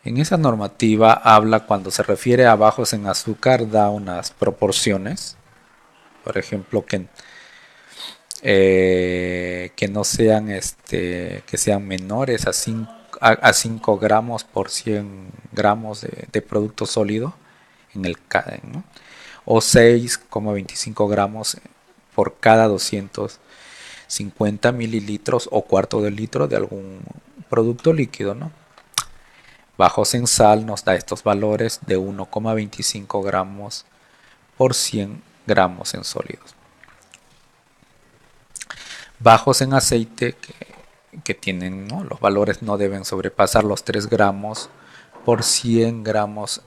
En esa normativa habla, cuando se refiere a bajos en azúcar, da unas proporciones. Por ejemplo, que que no sean, que sean menores a 5 gramos por 100 gramos de producto sólido en el, ¿no? O 6,25 gramos por cada 250 mililitros o cuarto de litro de algún producto líquido, ¿no? Bajos en sal nos da estos valores de 1,25 gramos por 100 gramos en sólidos. Bajos en aceite que tienen, ¿no? Los valores no deben sobrepasar los 3 gramos por 100 gramos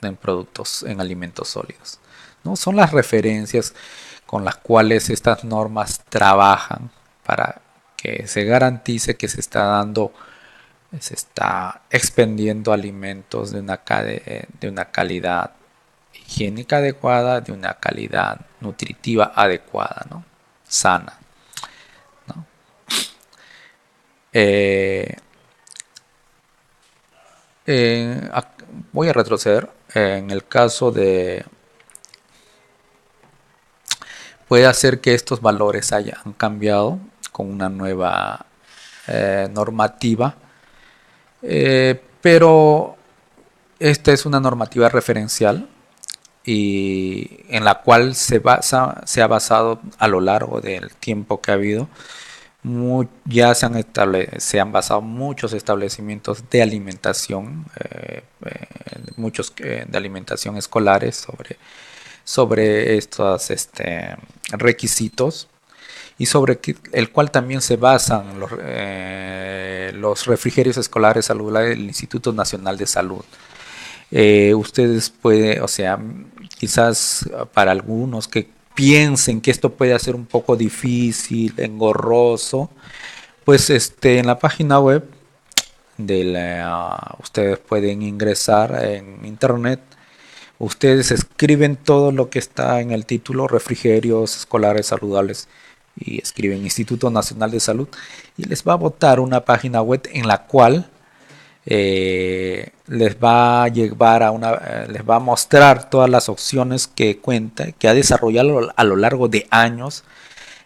en productos, en alimentos sólidos, ¿no? Son las referencias con las cuales estas normas trabajan para que se garantice que se está expendiendo alimentos de una calidad higiénica adecuada, de una calidad nutritiva adecuada, ¿no? Sana, ¿no? Eh, Voy a retroceder. En el caso de... Puede hacer que estos valores hayan cambiado con una nueva normativa, pero esta es una normativa referencial y en la cual se ha basado a lo largo del tiempo que ha habido. Ya se han basado muchos establecimientos de alimentación, muchos de alimentación escolares sobre estos requisitos y sobre el cual también se basan los refrigerios escolares saludables del Instituto Nacional de Salud. Ustedes pueden, o sea, quizás para algunos que piensen que esto puede ser un poco difícil, engorroso, pues en la página web ustedes pueden ingresar en internet. Ustedes escriben todo lo que está en el título, refrigerios escolares saludables, y escriben Instituto Nacional de Salud, y les va a botar una página web en la cual les va a llevar les va a mostrar todas las opciones que ha desarrollado a lo largo de años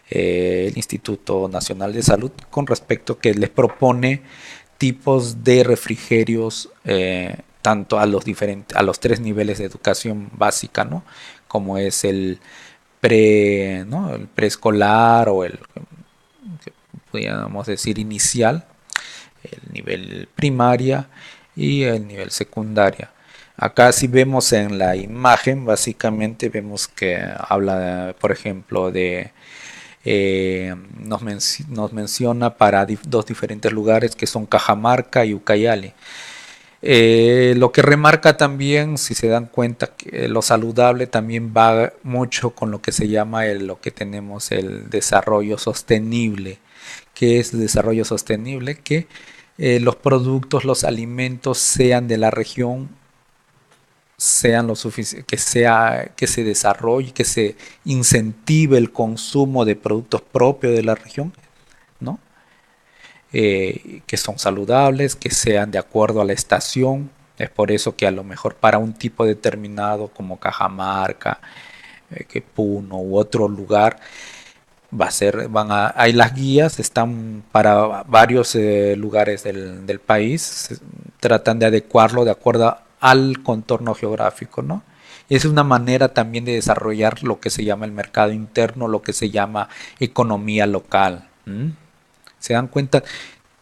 el Instituto Nacional de Salud con respecto que les propone tipos de refrigerios tanto a los 3 niveles de educación básica, ¿no? Como es ¿no? El preescolar o el, podríamos decir, inicial, el nivel primaria y el nivel secundaria. Acá si vemos en la imagen, básicamente vemos que habla, por ejemplo, nos menciona para dos diferentes lugares que son Cajamarca y Ucayali. Lo que remarca también, si se dan cuenta, que lo saludable también va mucho con lo que se llama lo que tenemos el desarrollo sostenible. ¿Qué es el desarrollo sostenible? Que los productos, los alimentos sean de la región, sean lo suficiente, que se desarrolle, que se incentive el consumo de productos propios de la región, ¿no? Que son saludables, que sean de acuerdo a la estación. Es por eso que a lo mejor para un tipo determinado como Cajamarca, que Puno u otro lugar hay las guías, están para varios lugares del país, tratan de adecuarlo de acuerdo al contorno geográfico, ¿no? Y es una manera también de desarrollar lo que se llama el mercado interno, lo que se llama economía local. ¿Se dan cuenta?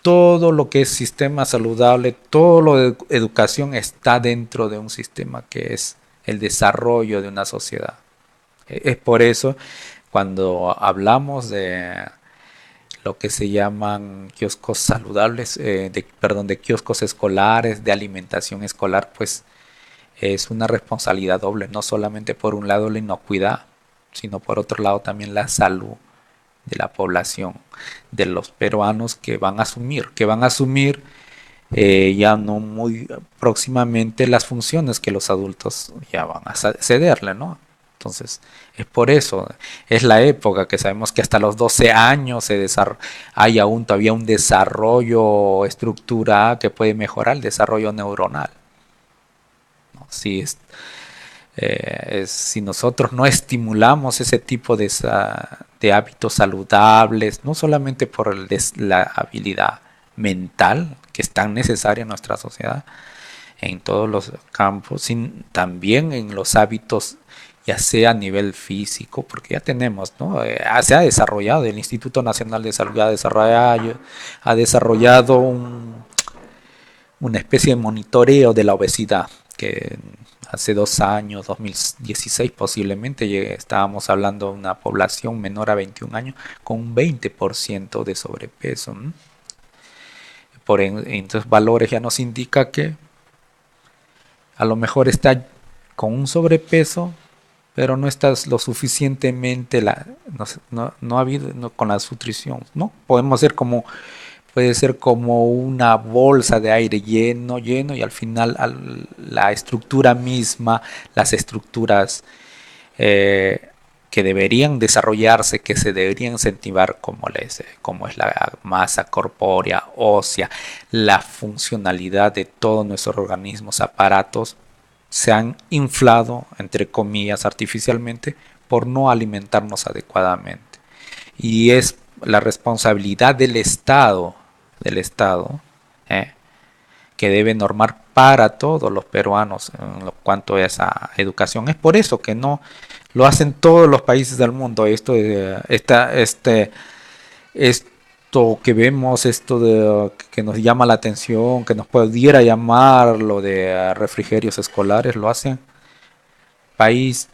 Todo lo que es sistema saludable, todo lo de educación está dentro de un sistema que es el desarrollo de una sociedad. Es por eso cuando hablamos de lo que se llaman kioscos saludables, de kioscos escolares, de alimentación escolar, pues es una responsabilidad doble, no solamente por un lado la inocuidad, sino por otro lado también la salud de la población, de los peruanos que van a asumir ya no muy próximamente las funciones que los adultos ya van a cederle, ¿no? Entonces, es por eso, es la época que sabemos que hasta los 12 años hay aún todavía un desarrollo estructural que puede mejorar el desarrollo neuronal, ¿no? Si nosotros no estimulamos ese tipo de de hábitos saludables, no solamente por la habilidad mental que es tan necesaria en nuestra sociedad, en todos los campos, también en los hábitos, ya sea a nivel físico, porque ya tenemos, ¿no? Se ha desarrollado, el Instituto Nacional de Salud ha desarrollado una especie de monitoreo de la obesidad, que hace 2 años, 2016 posiblemente, estábamos hablando de una población menor a 21 años con un 20% de sobrepeso. ¿No? Entonces valores ya nos indica que a lo mejor está con un sobrepeso, pero no estás lo suficientemente no ha habido con la nutrición, ¿no? Puede ser como una bolsa de aire lleno, lleno, y al final la estructura misma, las estructuras que deberían desarrollarse, que se deberían incentivar, como es la masa corpórea, ósea, la funcionalidad de todos nuestros organismos, aparatos, se han inflado, entre comillas, artificialmente por no alimentarnos adecuadamente. Y es la responsabilidad del Estado, que debe normar para todos los peruanos en cuanto a esa educación. Es por eso que no lo hacen todos los países del mundo. Esto que vemos, que nos llama la atención, que nos pudiera llamar lo de refrigerios escolares, lo hacen país.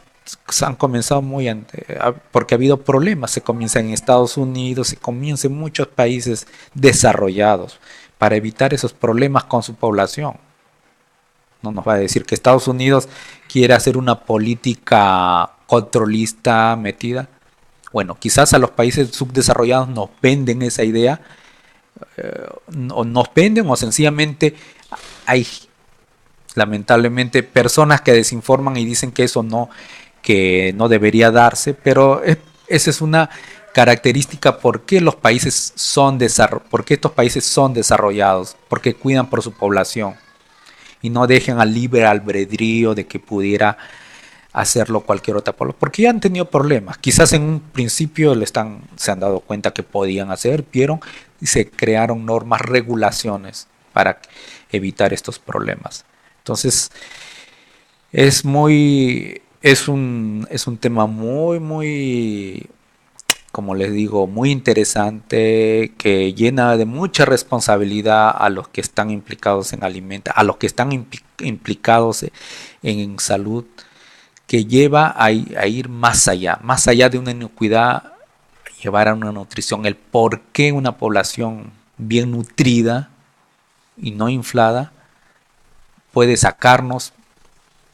Han comenzado porque ha habido problemas. Se comienza en Estados Unidos, se comienza en muchos países desarrollados para evitar esos problemas con su población. No nos va a decir que Estados Unidos quiere hacer una política controlista metida. Bueno, quizás a los países subdesarrollados nos venden esa idea, o nos venden, o sencillamente hay lamentablemente personas que desinforman y dicen que no debería darse, pero esa es una característica porque porque estos países son desarrollados, porque cuidan por su población y no dejan al libre albedrío de que pudiera hacerlo cualquier otra población, porque ya han tenido problemas. Quizás en un principio se han dado cuenta que podían hacer, vieron y se crearon normas, regulaciones para evitar estos problemas. Entonces, es un tema muy, como les digo, muy interesante, que llena de mucha responsabilidad a los que están implicados en alimentos, a los que están implicados en salud, que lleva a ir más allá de una inocuidad, llevar a una nutrición, el por qué una población bien nutrida y no inflada puede sacarnos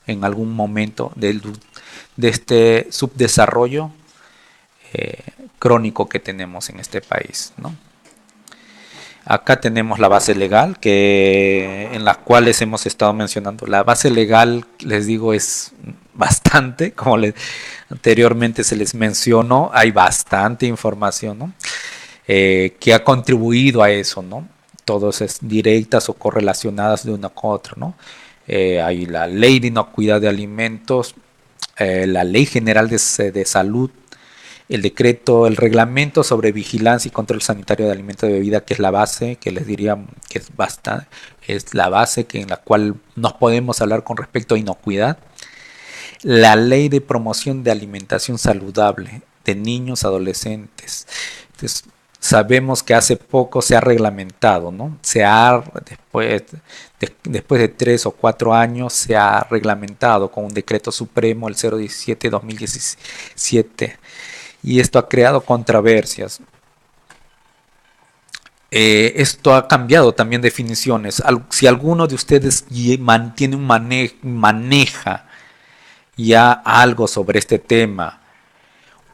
en algún momento de este subdesarrollo crónico que tenemos en este país, ¿no? Acá tenemos la base legal, en las cuales hemos estado mencionando. La base legal, les digo, es bastante, como anteriormente se les mencionó, hay bastante información, ¿no? Que ha contribuido a eso, ¿no? Todas es directas o correlacionadas de una con otra, ¿no? Hay la ley de inocuidad de alimentos, la ley general de salud, el reglamento sobre vigilancia y control sanitario de alimentos y bebida, que es la base, que les diría que es la base en la cual nos podemos hablar con respecto a inocuidad. La ley de promoción de alimentación saludable de niños adolescentes. Entonces, sabemos que hace poco se ha reglamentado, ¿no? Después de 3 o 4 años se ha reglamentado con un decreto supremo, el 017-2017, y esto ha creado controversias. Esto ha cambiado también definiciones. Si alguno de ustedes maneja ya algo sobre este tema,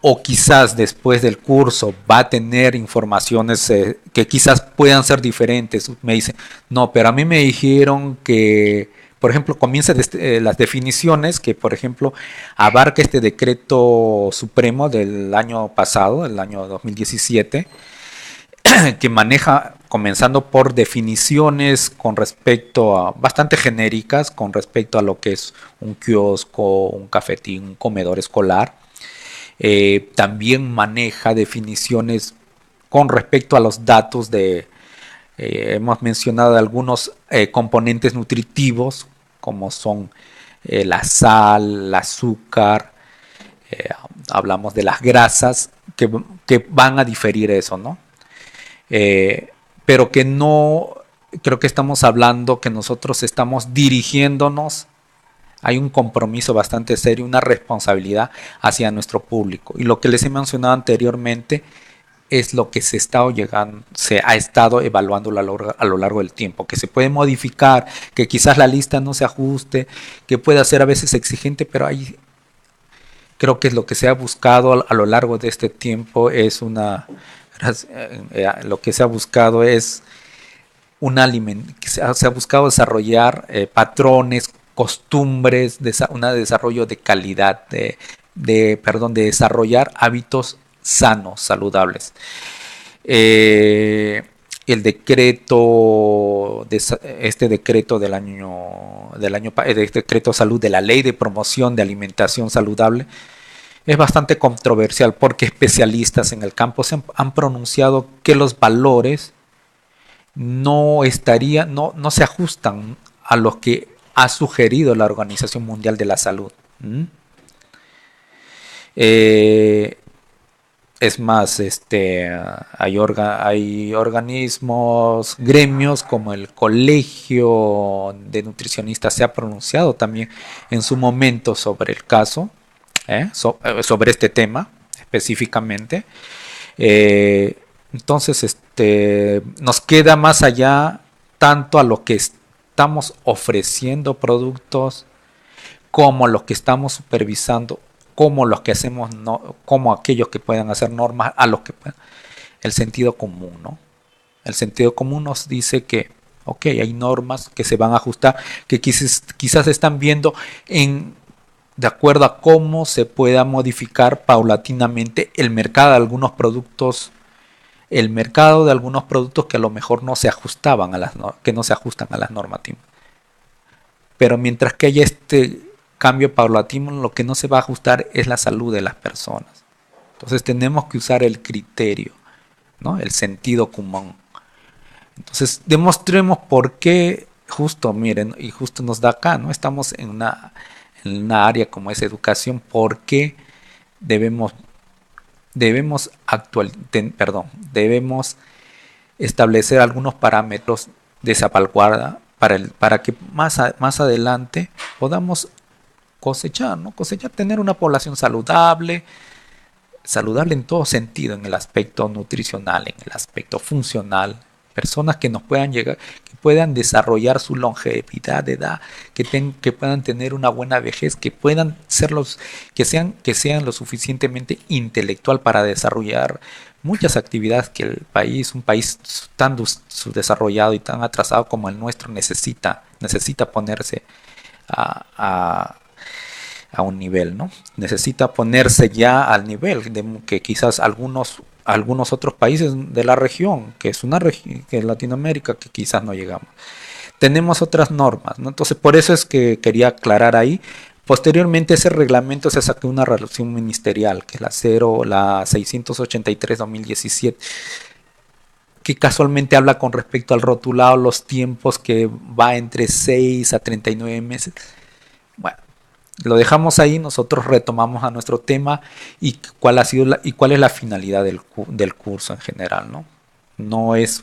o quizás después del curso va a tener informaciones que quizás puedan ser diferentes, me dicen, no, pero a mí me dijeron que, por ejemplo, comienza las definiciones que, por ejemplo, abarca este decreto supremo del año pasado, el año 2017, que maneja, comenzando por definiciones con respecto a, bastante genéricas, con respecto a lo que es un kiosco, un cafetín, un comedor escolar. También maneja definiciones con respecto a los datos de, hemos mencionado algunos componentes nutritivos, como son la sal, el azúcar, eh, hablamos de las grasas, que van a diferir eso, ¿no? Eh, pero que no, creo que estamos hablando que nosotros estamos dirigiéndonos, hay un compromiso bastante serio, una responsabilidad hacia nuestro público. Y lo que les he mencionado anteriormente es lo que se ha estado evaluando a lo largo del tiempo, que se puede modificar, que quizás la lista no se ajuste, que pueda ser a veces exigente, pero ahí creo que es lo que se ha buscado a lo largo de este tiempo es lo que se ha buscado es se ha buscado desarrollar patrones, costumbres, un desarrollo de calidad, de desarrollar hábitos sanos, saludables. Eh, el decreto, este decreto decreto salud de la ley de promoción de alimentación saludable, es bastante controversial porque especialistas en el campo han pronunciado que los valores no se ajustan a lo que ha sugerido la Organización Mundial de la Salud. ¿Mm? Eh, es más, hay organismos, gremios como el Colegio de Nutricionistas se ha pronunciado también en su momento sobre el caso, sobre este tema específicamente. Eh, entonces, nos queda más allá tanto a lo que estamos ofreciendo productos, como los que estamos supervisando, como los que hacemos, no, como aquellos que puedan hacer normas, a los que puedan. El sentido común, ¿no? El sentido común nos dice que, ok, hay normas que se van a ajustar, que quizás están viendo de acuerdo a cómo se pueda modificar paulatinamente el mercado de algunos productos, que a lo mejor no se ajustaban que no se ajustan a las normativas. Pero mientras que haya este cambio paulatino, lo que no se va a ajustar es la salud de las personas. Entonces tenemos que usar el criterio, ¿no? El sentido común. Entonces demostremos por qué, justo miren, y justo nos da acá, ¿no? Estamos en una área como es educación, por qué debemos debemos establecer algunos parámetros de salvaguarda para que más adelante podamos cosechar, ¿no? Tener una población saludable en todo sentido, en el aspecto nutricional, en el aspecto funcional, personas que nos puedan llegar, que puedan desarrollar su longevidad de edad, que puedan tener una buena vejez, que puedan que sean lo suficientemente intelectual para desarrollar muchas actividades que un país tan subdesarrollado y tan atrasado como el nuestro necesita ponerse a un nivel, ¿no? Necesita ponerse ya al nivel de que quizás algunos otros países de la región, que es que es Latinoamérica, que quizás no llegamos. Tenemos otras normas, ¿no? Entonces, por eso es que quería aclarar ahí. Posteriormente, ese reglamento se sacó una resolución ministerial, que es la 683-2017, que casualmente habla con respecto al rotulado, los tiempos, que va entre 6 a 39 meses. Bueno, lo dejamos ahí, nosotros retomamos a nuestro tema y cuál es la finalidad del curso en general, ¿no? No es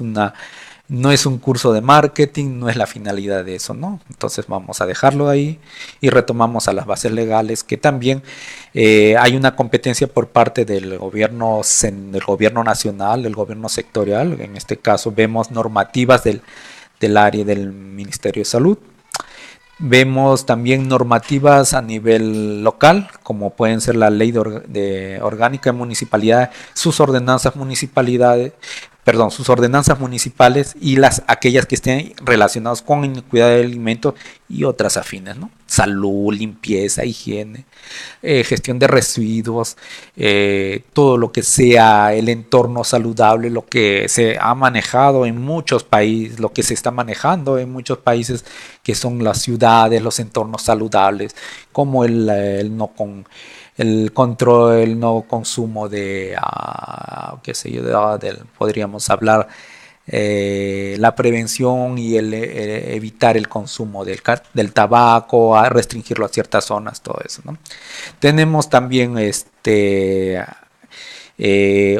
un curso de marketing, no es la finalidad de eso, ¿no? Entonces vamos a dejarlo ahí y retomamos a las bases legales, que también hay una competencia por parte del gobierno nacional, del gobierno sectorial. En este caso vemos normativas del área del Ministerio de Salud. Vemos también normativas a nivel local, como pueden ser la ley orgánica de municipalidad, sus ordenanzas municipales y aquellas que estén relacionadas con iniquidad de alimentos y otras afines, ¿no? Salud, limpieza, higiene, gestión de residuos, todo lo que sea el entorno saludable, lo que se ha manejado en muchos países, lo que se está manejando en muchos países, que son las ciudades, los entornos saludables, como el el control, el no consumo de, qué sé yo, podríamos hablar la prevención y el evitar el consumo del tabaco, a restringirlo a ciertas zonas, todo eso, ¿no? Tenemos también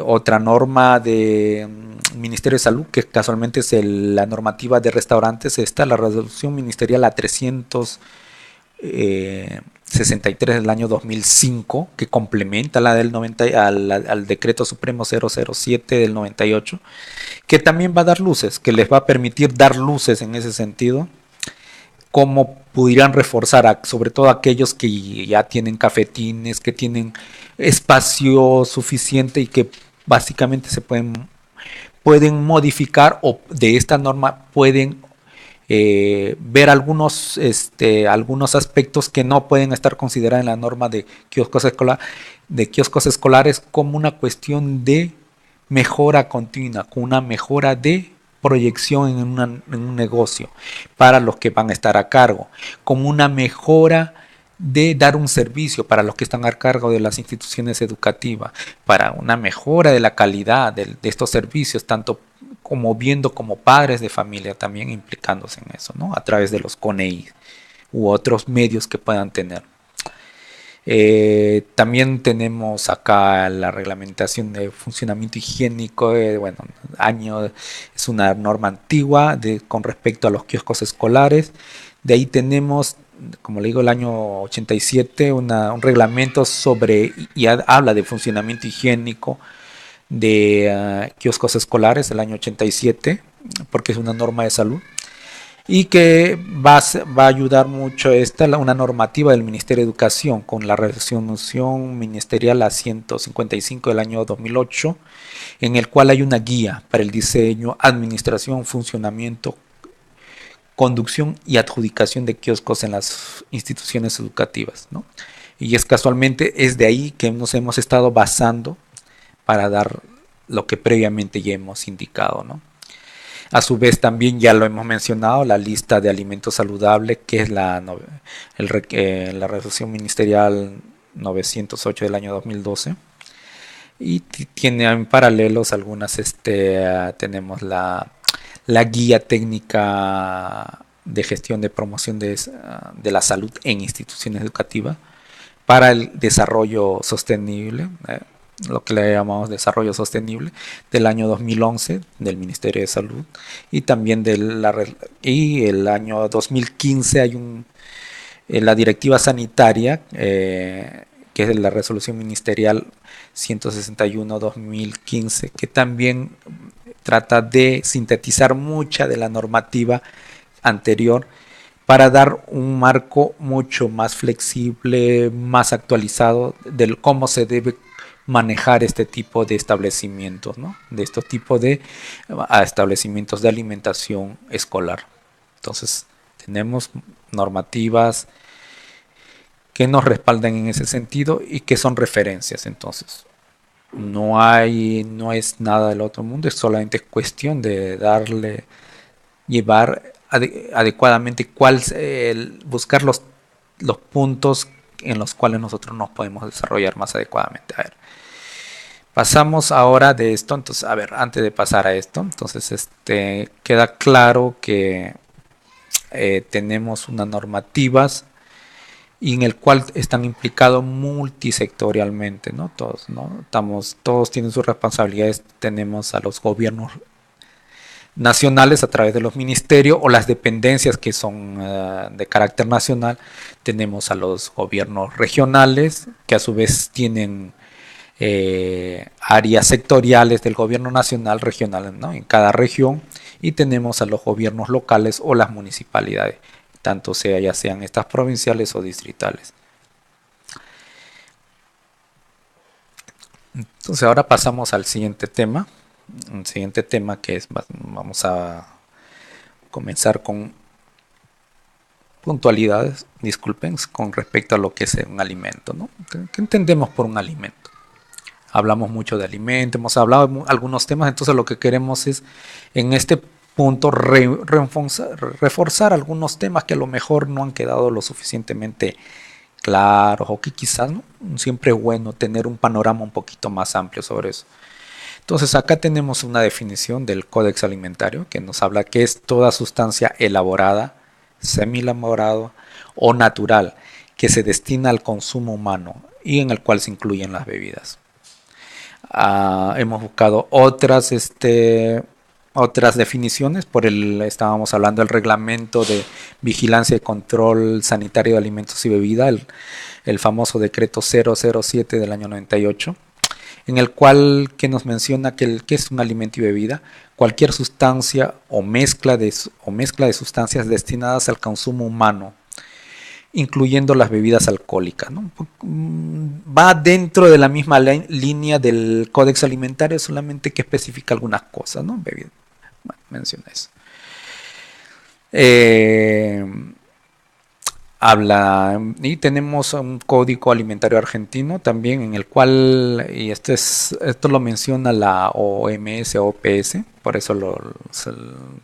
otra norma de Ministerio de Salud, que casualmente es la normativa de restaurantes, está la resolución ministerial a 363 del año 2005, que complementa la del 90, al decreto supremo 007 del 98, que también va a dar luces, que les va a permitir dar luces en ese sentido, cómo pudieran reforzar, sobre todo aquellos que ya tienen cafetines, que tienen espacio suficiente y que básicamente pueden modificar, o de esta norma pueden ver algunos aspectos que no pueden estar considerados en la norma de kioscos escolares, como una cuestión de mejora continua, con una mejora de proyección en un negocio para los que van a estar a cargo, como una mejora de dar un servicio para los que están a cargo de las instituciones educativas, para una mejora de la calidad de estos servicios, tanto como viendo como padres de familia también implicándose en eso, ¿no? A través de los CONEI u otros medios que puedan tener. También tenemos acá la reglamentación de funcionamiento higiénico, bueno, es una norma antigua con respecto a los kioscos escolares. De ahí tenemos, como le digo, el año 87, un reglamento y habla de funcionamiento higiénico de kioscos escolares, el año 87, porque es una norma de salud y que va a ayudar mucho una normativa del Ministerio de Educación con la resolución ministerial a 155 del año 2008, en el cual hay una guía para el diseño, administración, funcionamiento, conducción y adjudicación de kioscos en las instituciones educativas, ¿no? Y casualmente es de ahí que nos hemos estado basando para dar lo que previamente ya hemos indicado, ¿no? A su vez también ya lo hemos mencionado, la lista de alimentos saludables, que es la resolución ministerial 908 del año 2012. Y tiene en paralelos tenemos la guía técnica de gestión de promoción de la salud en instituciones educativas para el desarrollo sostenible, lo que le llamamos desarrollo sostenible, del año 2011 del Ministerio de Salud, y también el año 2015 hay la directiva sanitaria, que es la resolución ministerial 161-2015, que también trata de sintetizar mucha de la normativa anterior para dar un marco mucho más flexible, más actualizado de cómo se debe manejar este tipo de establecimientos, ¿no? De estos tipos de establecimientos de alimentación escolar. Entonces, tenemos normativas que nos respaldan en ese sentido y que son referencias. Entonces, no es nada del otro mundo, es solamente cuestión de llevar adecuadamente buscar los puntos en los cuales nosotros nos podemos desarrollar más adecuadamente. A ver, pasamos ahora de esto. Entonces, a ver, antes de pasar a esto, entonces queda claro que tenemos unas normativas y en el cual están implicados multisectorialmente, ¿no? Todos, ¿no? Todos tienen sus responsabilidades. Tenemos a los gobiernos nacionales a través de los ministerios o las dependencias que son de carácter nacional. Tenemos a los gobiernos regionales, que a su vez tienen áreas sectoriales del gobierno nacional, regional, ¿no? En cada región. Y tenemos a los gobiernos locales o las municipalidades, tanto ya sean estas provinciales o distritales. Entonces ahora pasamos al siguiente tema. Un siguiente tema que vamos a comenzar con puntualidades, disculpen, con respecto a lo que es un alimento, ¿no? ¿Qué entendemos por un alimento? Hablamos mucho de alimento, hemos hablado de algunos temas, entonces lo que queremos es en este punto reforzar algunos temas que a lo mejor no han quedado lo suficientemente claros o que quizás ¿no? Siempre es bueno tener un panorama un poquito más amplio sobre eso. Entonces acá tenemos una definición del Códex Alimentario que nos habla que es toda sustancia elaborada, semi-elaborada o natural que se destina al consumo humano y en el cual se incluyen las bebidas. Hemos buscado otras definiciones. Estábamos hablando del reglamento de vigilancia y control sanitario de alimentos y bebidas, el famoso decreto 007 del año 98, en el cual que nos menciona que es un alimento y bebida, cualquier sustancia o mezcla de sustancias destinadas al consumo humano, incluyendo las bebidas alcohólicas, ¿no? Va dentro de la misma línea del Códex Alimentario, solamente que especifica algunas cosas, ¿no? Bueno, menciona eso. Eh, Habla y tenemos un código alimentario argentino también en el cual y esto lo menciona la OMS o OPS, por eso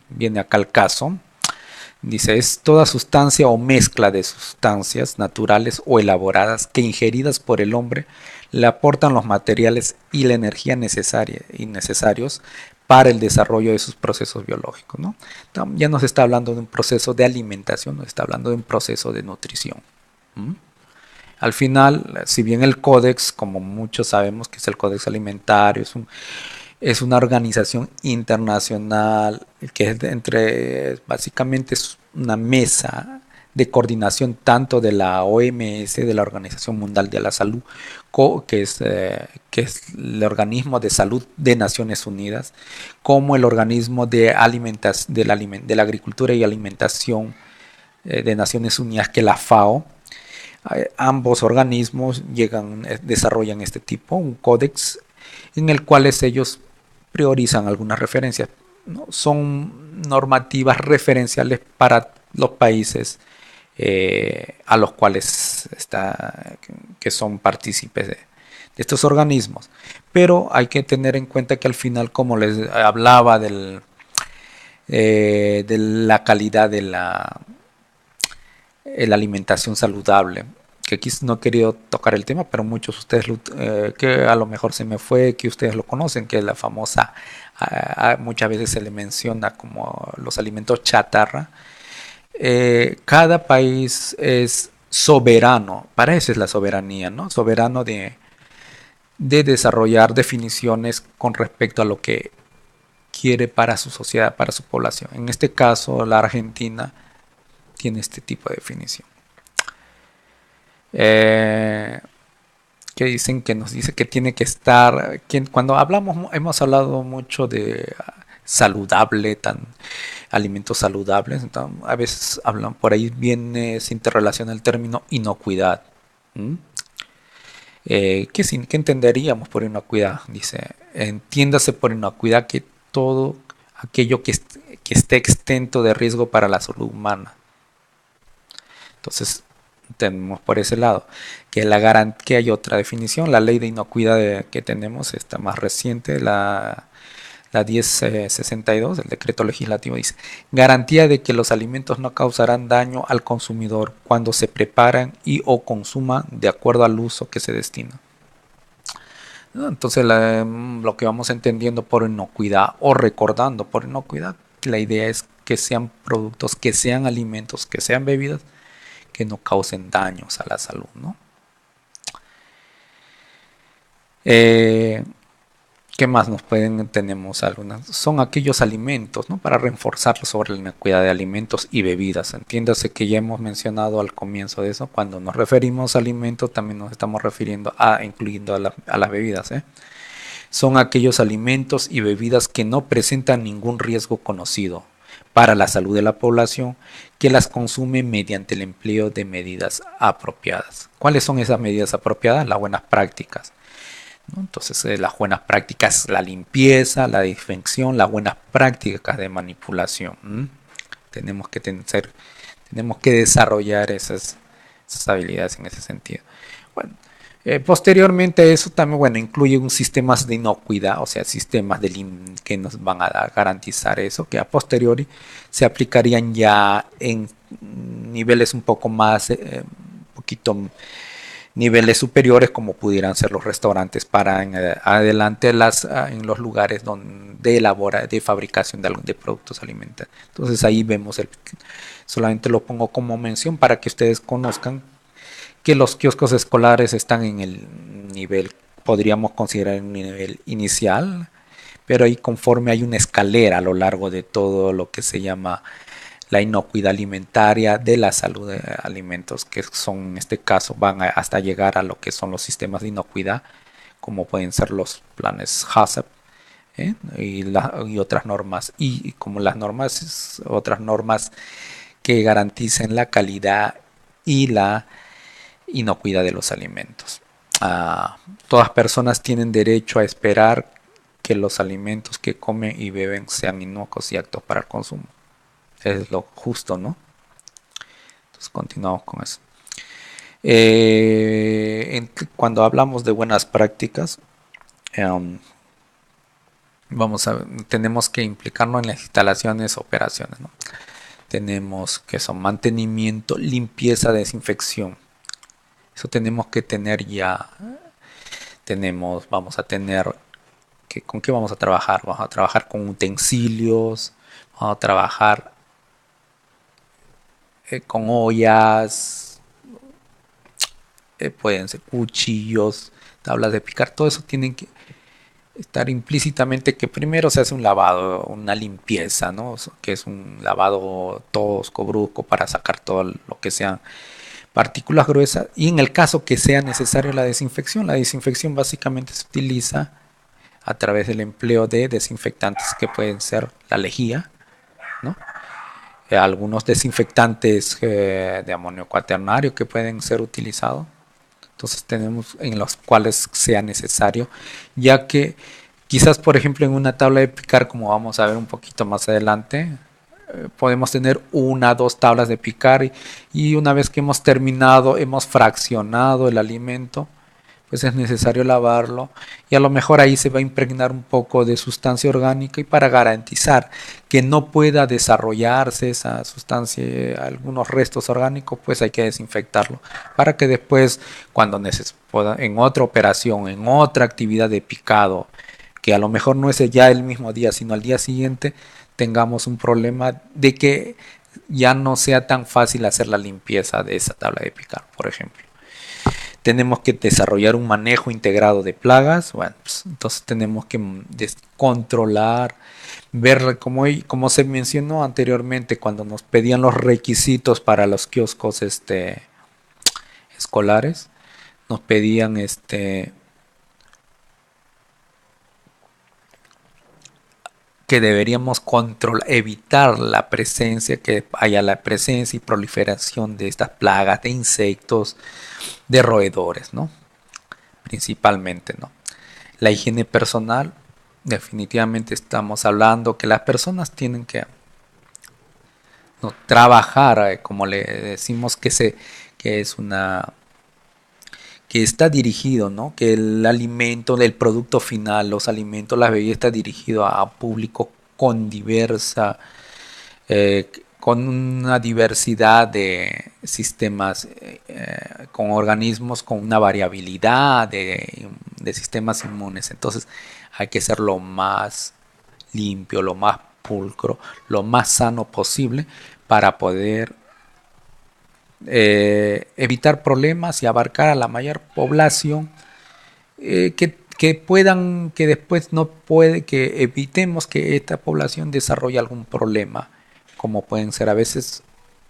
viene acá el caso. Dice, es toda sustancia o mezcla de sustancias naturales o elaboradas que ingeridas por el hombre le aportan los materiales y la energía necesaria y necesarios para el desarrollo de sus procesos biológicos, ¿no? Ya nos está hablando de un proceso de alimentación, nos está hablando de un proceso de nutrición. ¿Mm? Al final, si bien el códex, como muchos sabemos que es el Códex Alimentario, es una organización internacional que es básicamente es una mesa de coordinación tanto de la OMS, de la Organización Mundial de la Salud, que es el organismo de salud de Naciones Unidas, como el organismo de la agricultura y alimentación de Naciones Unidas, que es la FAO. Ambos organismos desarrollan este tipo, un códex en el cual ellos priorizan algunas referencias, ¿no? Son normativas referenciales para los países a los cuales que son partícipes de estos organismos. Pero hay que tener en cuenta que al final, como les hablaba de la calidad de la alimentación saludable, que aquí no he querido tocar el tema, pero muchos de ustedes, que a lo mejor se me fue, que ustedes lo conocen, que es la famosa, muchas veces se le menciona como los alimentos chatarra. Cada país es soberano, para eso es la soberanía, ¿no? Soberano de desarrollar definiciones con respecto a lo que quiere para su sociedad, para su población. En este caso, la Argentina tiene este tipo de definición. Que dicen que nos dice que tiene que estar, cuando hemos hablado mucho de saludable, alimentos saludables, entonces, a veces hablan por ahí se interrelaciona el término inocuidad. ¿Mm? ¿Qué entenderíamos por inocuidad? Dice, entiéndase por inocuidad que todo aquello que esté exento de riesgo para la salud humana. Entonces, tenemos por ese lado que hay otra definición, la ley de inocuidad que tenemos, esta más reciente, la 1062, el decreto legislativo dice, garantía de que los alimentos no causarán daño al consumidor cuando se preparan y o consuman de acuerdo al uso que se destina. Entonces lo que vamos entendiendo por inocuidad o recordando por inocuidad, la idea es que sean productos, que sean alimentos, que sean bebidas que no causen daños a la salud, ¿no? ¿Qué más tenemos algunas? Son aquellos alimentos, ¿no? Para reforzarlo sobre la inocuidad de alimentos y bebidas. Entiéndase que ya hemos mencionado al comienzo de eso, cuando nos referimos a alimentos también nos estamos refiriendo incluyendo a las bebidas, ¿eh? Son aquellos alimentos y bebidas que no presentan ningún riesgo conocido para la salud de la población que las consume mediante el empleo de medidas apropiadas. ¿Cuáles son esas medidas apropiadas? Las buenas prácticas, ¿no? Entonces, las buenas prácticas, la limpieza, la desinfección, las buenas prácticas de manipulación. Tenemos que desarrollar esas habilidades en ese sentido. Bueno, posteriormente a eso también, bueno, incluye un sistemas de inocuidad, o sea, sistemas que nos van a garantizar eso, que a posteriori se aplicarían ya en niveles un poco poquito niveles superiores, como pudieran ser los restaurantes, para en adelante en los lugares de fabricación de productos alimentarios. Entonces ahí vemos solamente lo pongo como mención para que ustedes conozcan que los kioscos escolares están en el nivel, podríamos considerar un nivel inicial, pero ahí conforme hay una escalera a lo largo de todo lo que se llama la inocuidad alimentaria, de la salud de alimentos, que son en este caso hasta llegar a lo que son los sistemas de inocuidad, como pueden ser los planes HACCP, y otras normas, y como las normas, otras normas que garanticen la calidad y la inocuidad de los alimentos. Todas personas tienen derecho a esperar que los alimentos que comen y beben sean inocuos y aptos para el consumo. Es lo justo, ¿no? Entonces continuamos con eso. Cuando hablamos de buenas prácticas, tenemos que implicarnos en las instalaciones, operaciones, ¿no? Tenemos que son mantenimiento, limpieza, desinfección. Eso tenemos que tener ya. Vamos a tener ¿con qué vamos a trabajar? Vamos a trabajar con utensilios, vamos a trabajar con ollas, pueden ser cuchillos, tablas de picar, todo eso tienen que estar implícitamente que primero se hace un lavado, una limpieza, ¿no? Que es un lavado tosco, brusco, para sacar todo lo que sean partículas gruesas, y en el caso que sea necesario la desinfección básicamente se utiliza a través del empleo de desinfectantes que pueden ser la lejía, ¿no? Algunos desinfectantes de amonio cuaternario que pueden ser utilizados. Entonces tenemos en los cuales sea necesario, ya que quizás por ejemplo en una tabla de picar, como vamos a ver un poquito más adelante, podemos tener una, dos tablas de picar, y una vez que hemos terminado, hemos fraccionado el alimento, pues es necesario lavarlo, y a lo mejor ahí se va a impregnar un poco de sustancia orgánica, y para garantizar que no pueda desarrollarse esa sustancia, algunos restos orgánicos, pues hay que desinfectarlo para que después, cuando en otra operación, en otra actividad de picado, que a lo mejor no es ya el mismo día, sino al día siguiente, tengamos un problema de que ya no sea tan fácil hacer la limpieza de esa tabla de picar, por ejemplo. Tenemos que desarrollar un manejo integrado de plagas. Bueno, pues, entonces tenemos que controlar, ver, como se mencionó anteriormente, cuando nos pedían los requisitos para los kioscos escolares, nos pedían que deberíamos evitar que haya la presencia y proliferación de estas plagas, de insectos, de roedores, ¿no? Principalmente, ¿no? La higiene personal, definitivamente estamos hablando que las personas tienen que, ¿no?, trabajar, como le decimos, que es una que está dirigido, ¿no? Que el alimento, el producto final, los alimentos, las bebidas, está dirigido a público con una diversidad de sistemas, con organismos con una variabilidad de sistemas inmunes. Entonces hay que ser lo más limpio, lo más pulcro, lo más sano posible para poder evitar problemas y abarcar a la mayor población, que después no puede, que evitemos que esta población desarrolle algún problema, como pueden ser a veces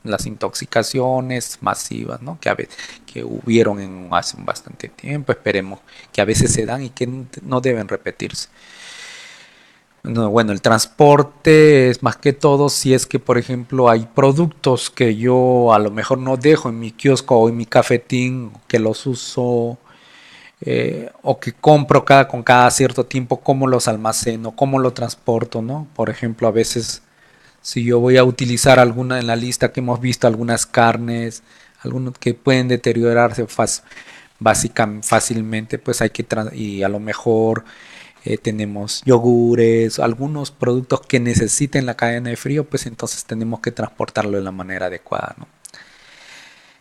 las intoxicaciones masivas, ¿no? Que hubieron hace bastante tiempo. Esperemos que a veces se dan y que no deben repetirse. No, bueno, el transporte es más que todo si es que, por ejemplo, hay productos que yo a lo mejor no dejo en mi kiosco o en mi cafetín, que los uso, o que compro con cada cierto tiempo, cómo los almaceno, cómo lo transporto, ¿no? Por ejemplo, a veces si yo voy a utilizar alguna en la lista que hemos visto, algunas carnes, algunos que pueden deteriorarse fácilmente, pues y a lo mejor tenemos yogures, algunos productos que necesiten la cadena de frío, pues entonces tenemos que transportarlo de la manera adecuada, ¿no?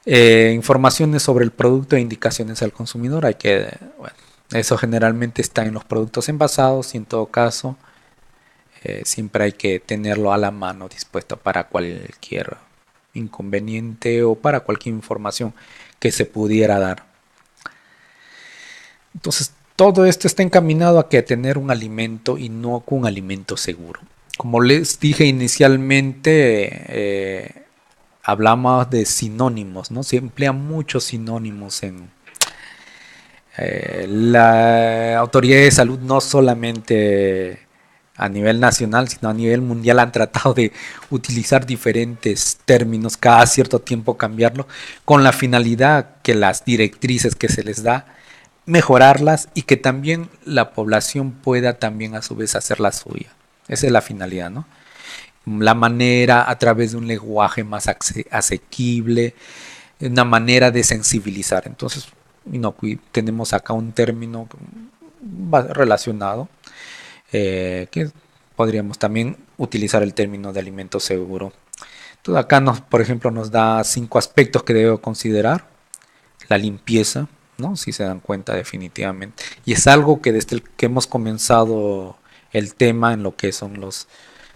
Informaciones sobre el producto e indicaciones al consumidor. Bueno, eso generalmente está en los productos envasados y en todo caso siempre hay que tenerlo a la mano dispuesto para cualquier inconveniente o para cualquier información que se pudiera dar. Entonces, todo esto está encaminado a que a tener un alimento inocuo, un alimento seguro. Como les dije inicialmente, hablamos de sinónimos, ¿no? Se emplean muchos sinónimos en la autoridad de salud, no solamente a nivel nacional, sino a nivel mundial han tratado de utilizar diferentes términos, cada cierto tiempo cambiarlo, con la finalidad que las directrices que se les da, mejorarlas y que también la población pueda también a su vez hacer la suya. Esa es la finalidad, ¿no? La manera a través de un lenguaje más asequible, una manera de sensibilizar. Entonces, tenemos acá un término relacionado que podríamos también utilizar el término de alimento seguro. Entonces acá por ejemplo, nos da 5 aspectos que debo considerar. La limpieza, ¿no? Si se dan cuenta definitivamente. Y es algo que desde el que hemos comenzado el tema en lo que son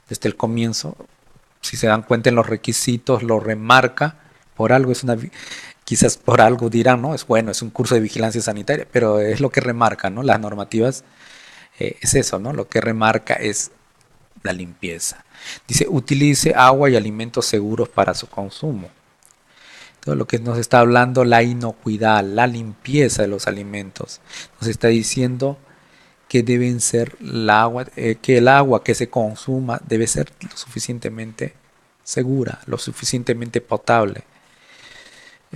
desde el comienzo, si se dan cuenta en los requisitos, lo remarca, por algo quizás por algo dirán, ¿no? Es bueno, es un curso de vigilancia sanitaria, pero es lo que remarca, ¿no? Las normativas es eso, ¿no? Lo que remarca es la limpieza. Dice, utilice agua y alimentos seguros para su consumo. Todo lo que nos está hablando, la inocuidad, la limpieza de los alimentos. Nos está diciendo que deben ser que el agua que se consuma debe ser lo suficientemente segura, lo suficientemente potable.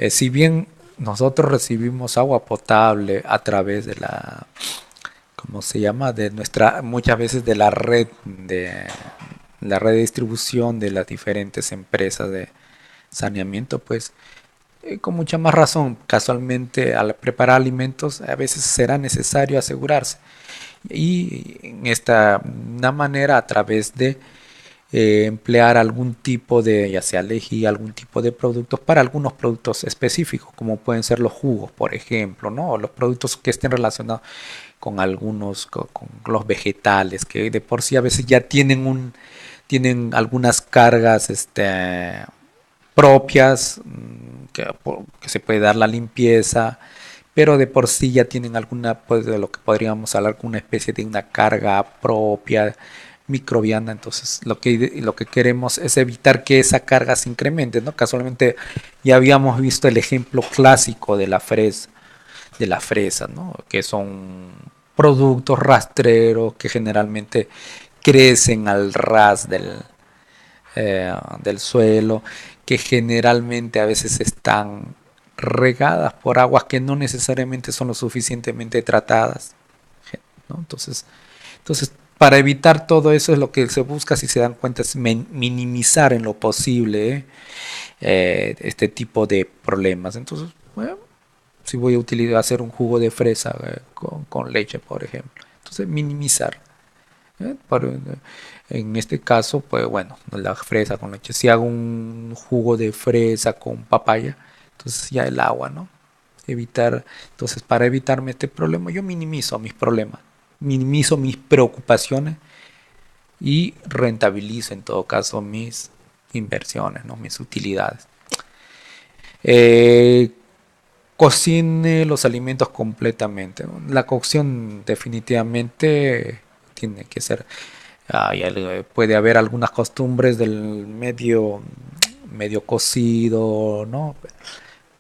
Si bien nosotros recibimos agua potable a través de ¿cómo se llama? Muchas veces de la red de distribución de las diferentes empresas de saneamiento, pues con mucha más razón, casualmente al preparar alimentos a veces será necesario asegurarse. Y en una manera a través de emplear algún tipo de, ya sea elegir algún tipo de productos para algunos productos específicos, como pueden ser los jugos, por ejemplo, ¿no? O los productos que estén relacionados con con los vegetales, que de por sí a veces ya tienen algunas cargas propias, que se puede dar la limpieza, pero de por sí ya tienen alguna, pues de lo que podríamos hablar con una especie de una carga propia microbiana. Entonces lo que queremos es evitar que esa carga se incremente, ¿no? Casualmente ya habíamos visto el ejemplo clásico de la fresa, ¿no? Que son productos rastreros que generalmente crecen al ras del suelo, que generalmente a veces están regadas por aguas que no necesariamente son lo suficientemente tratadas, ¿no? Entonces, para evitar todo eso es lo que se busca, si se dan cuenta, es minimizar en lo posible este tipo de problemas. Entonces, bueno, si voy a hacer un jugo de fresa con leche, por ejemplo, entonces minimizar. ¿eh? En este caso, pues bueno, la fresa con leche. Si hago un jugo de fresa con papaya, entonces ya el agua, ¿no? Entonces para evitarme este problema, yo minimizo mis problemas, minimizo mis preocupaciones y rentabilizo en todo caso mis inversiones, ¿no? Mis utilidades. Eh, Cocine los alimentos completamente, ¿no? La cocción definitivamente tiene que ser. Puede haber algunas costumbres del medio cocido, ¿no?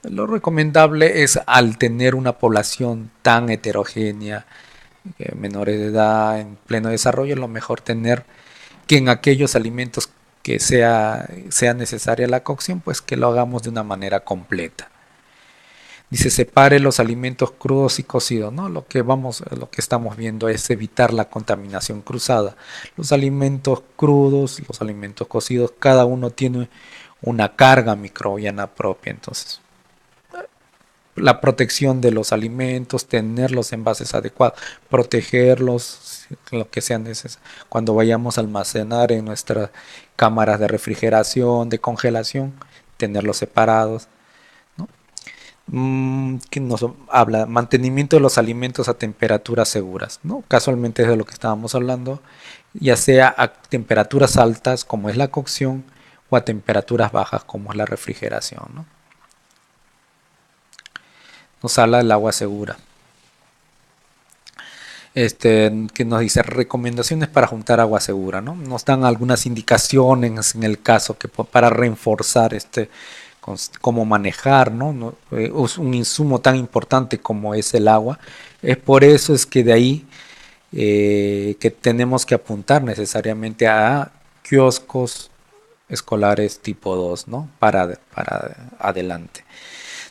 Lo recomendable es, al tener una población tan heterogénea, menores de edad, en pleno desarrollo, lo mejor tener que en aquellos alimentos que sea necesaria la cocción, pues que lo hagamos de una manera completa. Dice, separe los alimentos crudos y cocidos, ¿no? Lo que estamos viendo es evitar la contaminación cruzada. Los alimentos crudos, los alimentos cocidos, cada uno tiene una carga microbiana propia. Entonces, la protección de los alimentos, tener los envases adecuados, protegerlos, lo que sea necesario. Cuando vayamos a almacenar en nuestras cámaras de refrigeración, de congelación, tenerlos separados, ¿no? que nos habla mantenimiento de los alimentos a temperaturas seguras, ¿no? Casualmente es de lo que estábamos hablando, ya sea a temperaturas altas como es la cocción o a temperaturas bajas como es la refrigeración, ¿no? Nos habla del agua segura. Que nos dice recomendaciones para juntar agua segura, ¿no? Nos dan algunas indicaciones en el caso que para reforzar cómo manejar, ¿no? Es un insumo tan importante como es el agua. Es por eso es que de ahí que tenemos que apuntar necesariamente a kioscos escolares tipo 2, ¿no? Para adelante.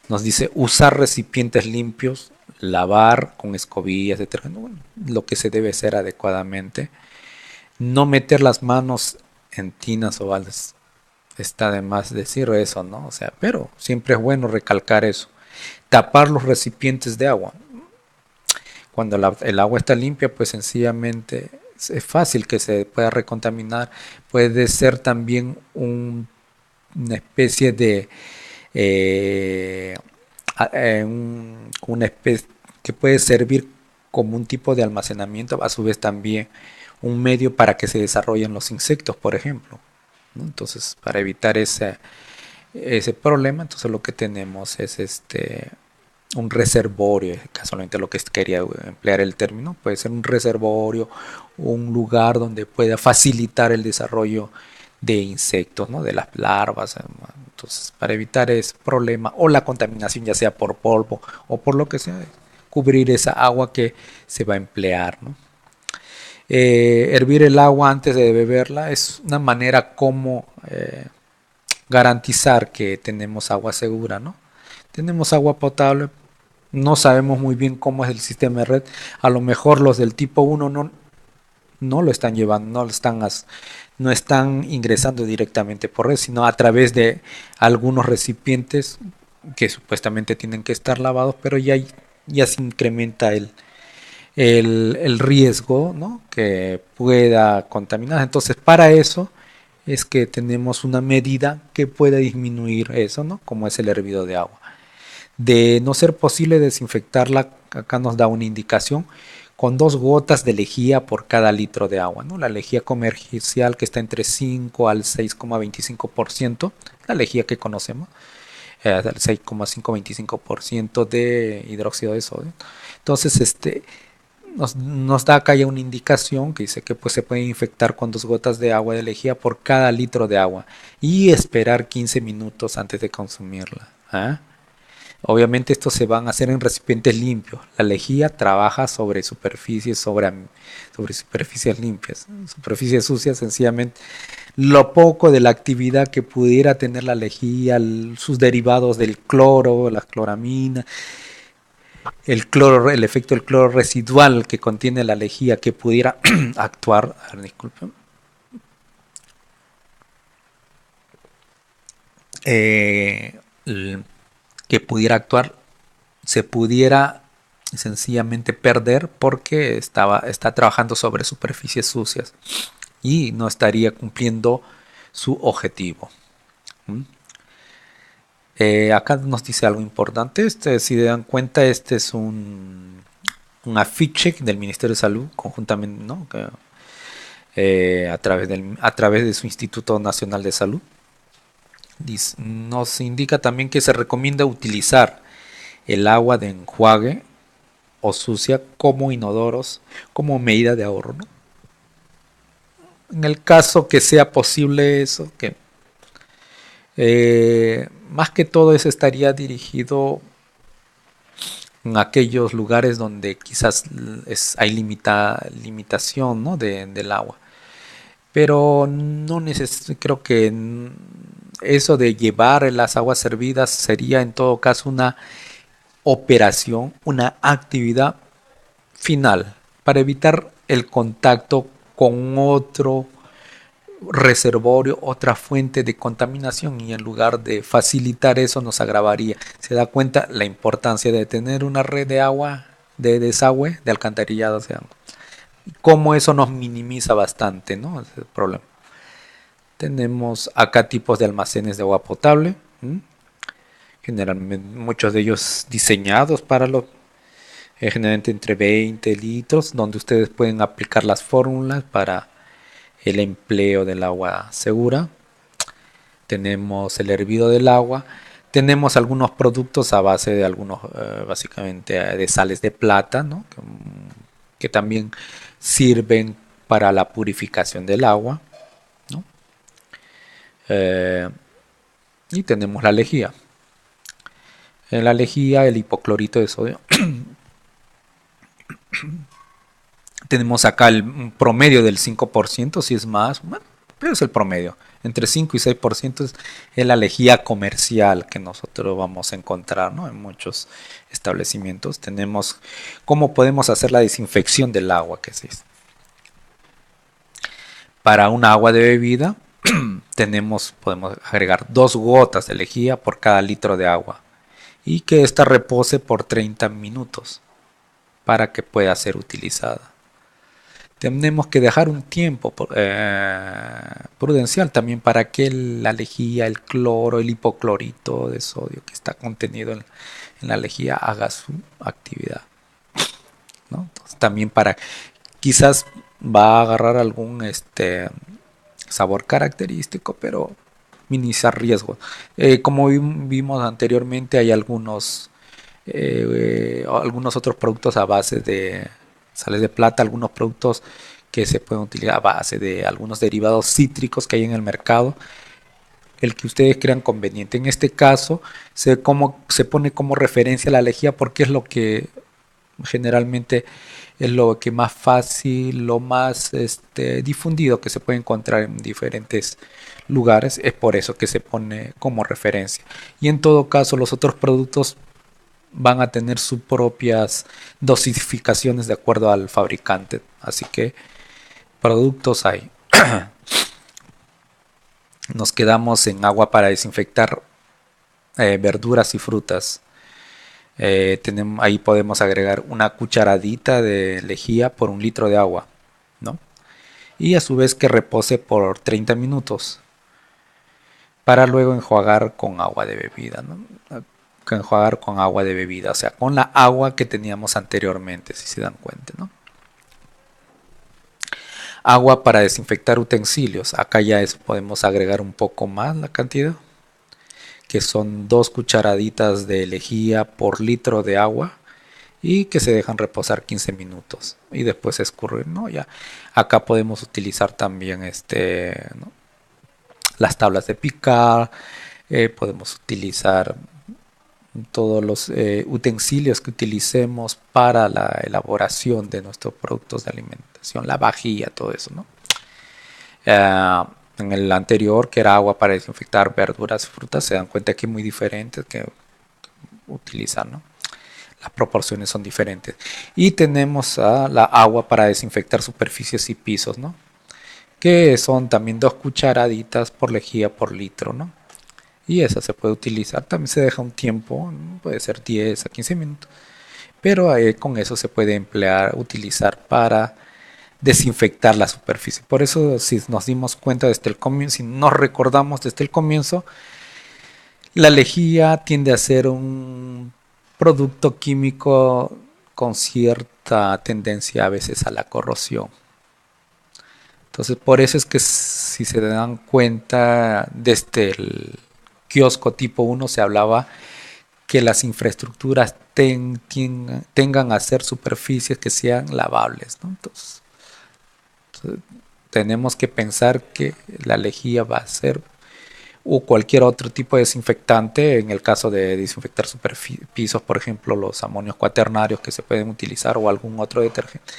Nos dice usar recipientes limpios, lavar con escobillas, detergente, bueno, lo que se debe hacer adecuadamente. No meter las manos en tinas o baldes. Está de más decir eso, ¿no? O sea, pero siempre es bueno recalcar eso. Tapar los recipientes de agua. Cuando el agua está limpia, pues sencillamente es fácil que se pueda recontaminar. Puede ser también una especie de eh, una especie que puede servir como un tipo de almacenamiento, a su vez también un medio para que se desarrollen los insectos, por ejemplo, ¿no? Entonces, para evitar ese problema, entonces lo que tenemos es un reservorio, casualmente lo que quería emplear el término, puede ser un reservorio, un lugar donde pueda facilitar el desarrollo de insectos, ¿no? De las larvas. Entonces, para evitar ese problema o la contaminación, ya sea por polvo o por lo que sea, cubrir esa agua que se va a emplear, ¿no? Hervir el agua antes de beberla es una manera como garantizar que tenemos agua segura, ¿no? Tenemos agua potable, no sabemos muy bien cómo es el sistema de red, a lo mejor los del tipo 1 no lo están llevando, no están ingresando directamente por red, sino a través de algunos recipientes que supuestamente tienen que estar lavados, pero ya se incrementa el riesgo, ¿no? Que pueda contaminar. Entonces, para eso es que tenemos una medida que pueda disminuir eso, ¿no? Como es el hervido de agua. De no ser posible desinfectarla, acá nos da una indicación con 2 gotas de lejía por cada litro de agua, ¿no? La lejía comercial que está entre 5 al 6,25%, la lejía que conocemos, el 6,525% de hidróxido de sodio. Entonces, nos da acá ya una indicación que dice que pues, se puede infectar con 2 gotas de agua de lejía por cada litro de agua y esperar 15 minutos antes de consumirla. ¿Ah? Obviamente estos se van a hacer en recipientes limpios. La lejía trabaja sobre superficies limpias. Superficies sucias, sencillamente, lo poco de la actividad que pudiera tener la lejía, sus derivados del cloro, la cloramina, el cloro, el efecto del cloro residual que contiene la lejía que pudiera actuar, a ver, disculpen, eh, que pudiera actuar, se pudiera sencillamente perder porque está trabajando sobre superficies sucias y no estaría cumpliendo su objetivo. ¿Mm? Acá nos dice algo importante. Si se dan cuenta, este es un afiche del Ministerio de Salud, conjuntamente, ¿no? A través de su Instituto Nacional de Salud. Nos indica también que se recomienda utilizar el agua de enjuague o sucia como inodoros como medida de ahorro, ¿no? En el caso que sea posible eso, que más que todo eso estaría dirigido en aquellos lugares donde quizás hay limitación, ¿no? Del agua. Pero no creo que eso de llevar las aguas servidas sería en todo caso una operación, una actividad final para evitar el contacto con otro reservorio, otra fuente de contaminación y en lugar de facilitar eso nos agravaría. Se da cuenta la importancia de tener una red de agua, de desagüe, de alcantarillado, o sea, cómo eso nos minimiza bastante, ¿no? Ese es el problema. Tenemos acá tipos de almacenes de agua potable, ¿m? generalmente muchos de ellos diseñados para los generalmente entre 20 litros, donde ustedes pueden aplicar las fórmulas para el empleo del agua segura. Tenemos el hervido del agua. Tenemos algunos productos a base de algunos, básicamente, de sales de plata, ¿no? Que también sirven para la purificación del agua, ¿no? Eh, y tenemos la lejía. En la lejía, el hipoclorito de sodio. Tenemos acá el promedio del 5%, si es más, bueno, pero es el promedio. Entre 5 y 6% es la lejía comercial que nosotros vamos a encontrar, ¿no? En muchos establecimientos. Tenemos cómo podemos hacer la desinfección del agua, que es para un agua de bebida. Podemos agregar 2 gotas de lejía por cada litro de agua y que ésta repose por 30 minutos para que pueda ser utilizada. Tenemos que dejar un tiempo prudencial también para que la lejía, el cloro, el hipoclorito de sodio que está contenido en la lejía haga su actividad, ¿no? Entonces, también para quizás va a agarrar algún sabor característico, pero minimizar riesgos. Como vimos anteriormente, hay algunos otros productos a base de sales de plata, algunos productos que se pueden utilizar a base de algunos derivados cítricos que hay en el mercado, el que ustedes crean conveniente. En este caso se pone como referencia la lejía porque es lo que generalmente es lo que más fácil, lo más difundido que se puede encontrar en diferentes lugares, es por eso que se pone como referencia. Y en todo caso los otros productos van a tener sus propias dosificaciones de acuerdo al fabricante. Así que productos hay. Nos quedamos en agua para desinfectar verduras y frutas. Ahí podemos agregar una cucharadita de lejía por un litro de agua, ¿no? Y a su vez que repose por 30 minutos para luego enjuagar con agua de bebida, ¿no? Enjuagar con agua de bebida, o sea, con la agua que teníamos anteriormente, si se dan cuenta, ¿no? Agua para desinfectar utensilios. Acá ya podemos agregar un poco más la cantidad, que son 2 cucharaditas de lejía por litro de agua y que se dejan reposar 15 minutos y después escurrir, ¿no? Ya acá podemos utilizar también ¿no? Las tablas de picar, podemos utilizar todos los utensilios que utilicemos para la elaboración de nuestros productos de alimentación, la vajilla, todo eso, ¿no? En el anterior, que era agua para desinfectar verduras y frutas, se dan cuenta que es muy diferente que utilizar, ¿no? Las proporciones son diferentes. Y tenemos la agua para desinfectar superficies y pisos, ¿no? Que son también 2 cucharaditas por lejía por litro, ¿no? Y esa se puede utilizar, también se deja un tiempo, ¿no? Puede ser 10 a 15 minutos, pero con eso se puede utilizar para desinfectar la superficie. Por eso, si nos dimos cuenta desde el comienzo, si nos recordamos desde el comienzo, la lejía tiende a ser un producto químico con cierta tendencia a veces a la corrosión. Entonces, por eso es que si se dan cuenta, desde el kiosco tipo 1 se hablaba que las infraestructuras tengan a ser superficies que sean lavables, ¿no? Entonces, tenemos que pensar que la lejía va a ser o cualquier otro tipo de desinfectante, en el caso de desinfectar superficies, por ejemplo, los amonios cuaternarios que se pueden utilizar o algún otro detergente,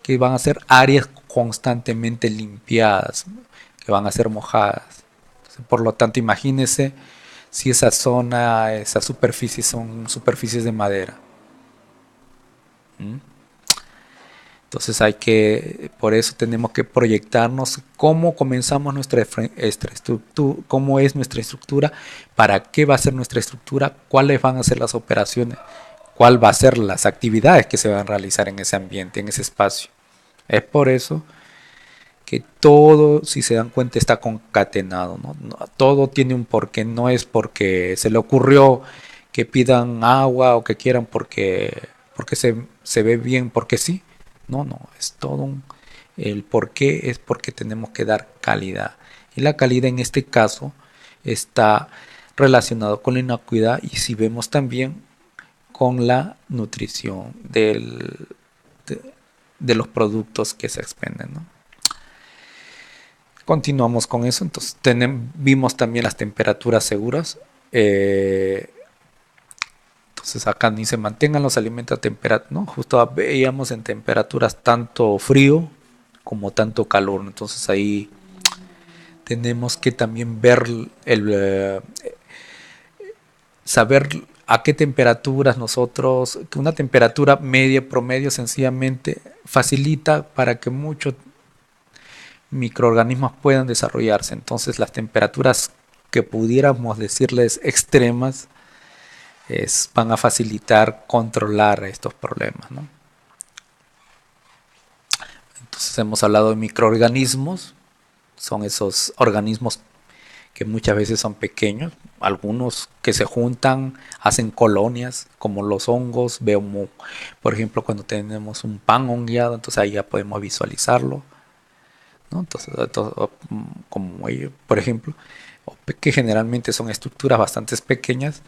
que van a ser áreas constantemente limpiadas, que van a ser mojadas. Entonces, por lo tanto, imagínense si esa zona, esas superficies son superficies de madera. ¿Mm? Entonces por eso tenemos que proyectarnos cómo comenzamos nuestra estructura, cómo es nuestra estructura, para qué va a ser nuestra estructura, cuáles van a ser las operaciones, cuál va a ser las actividades que se van a realizar en ese ambiente, en ese espacio. Es por eso que todo, si se dan cuenta, está concatenado, ¿no? Todo tiene un porqué, no es porque se le ocurrió que pidan agua o que quieran porque se ve bien, porque sí. No, no, es todo el por qué es porque tenemos que dar calidad. Y la calidad en este caso está relacionado con la inocuidad y si vemos también con la nutrición de, de los productos que se expenden, ¿no? Continuamos con eso, entonces vimos también las temperaturas seguras. eh, entonces acá ni se mantengan los alimentos a temperatura, ¿no? Justo veíamos en temperaturas tanto frío como tanto calor. Entonces ahí tenemos que también ver saber a qué temperaturas nosotros, que una temperatura media promedio sencillamente facilita para que muchos microorganismos puedan desarrollarse. Entonces las temperaturas que pudiéramos decirles extremas van a facilitar controlar estos problemas, ¿no? Entonces hemos hablado de microorganismos, son esos organismos que muchas veces son pequeños, algunos que se juntan, hacen colonias, como los hongos, vemos, por ejemplo, cuando tenemos un pan hongueado, entonces ahí ya podemos visualizarlo, ¿no? Entonces, como ellos, por ejemplo, que generalmente son estructuras bastante pequeñas,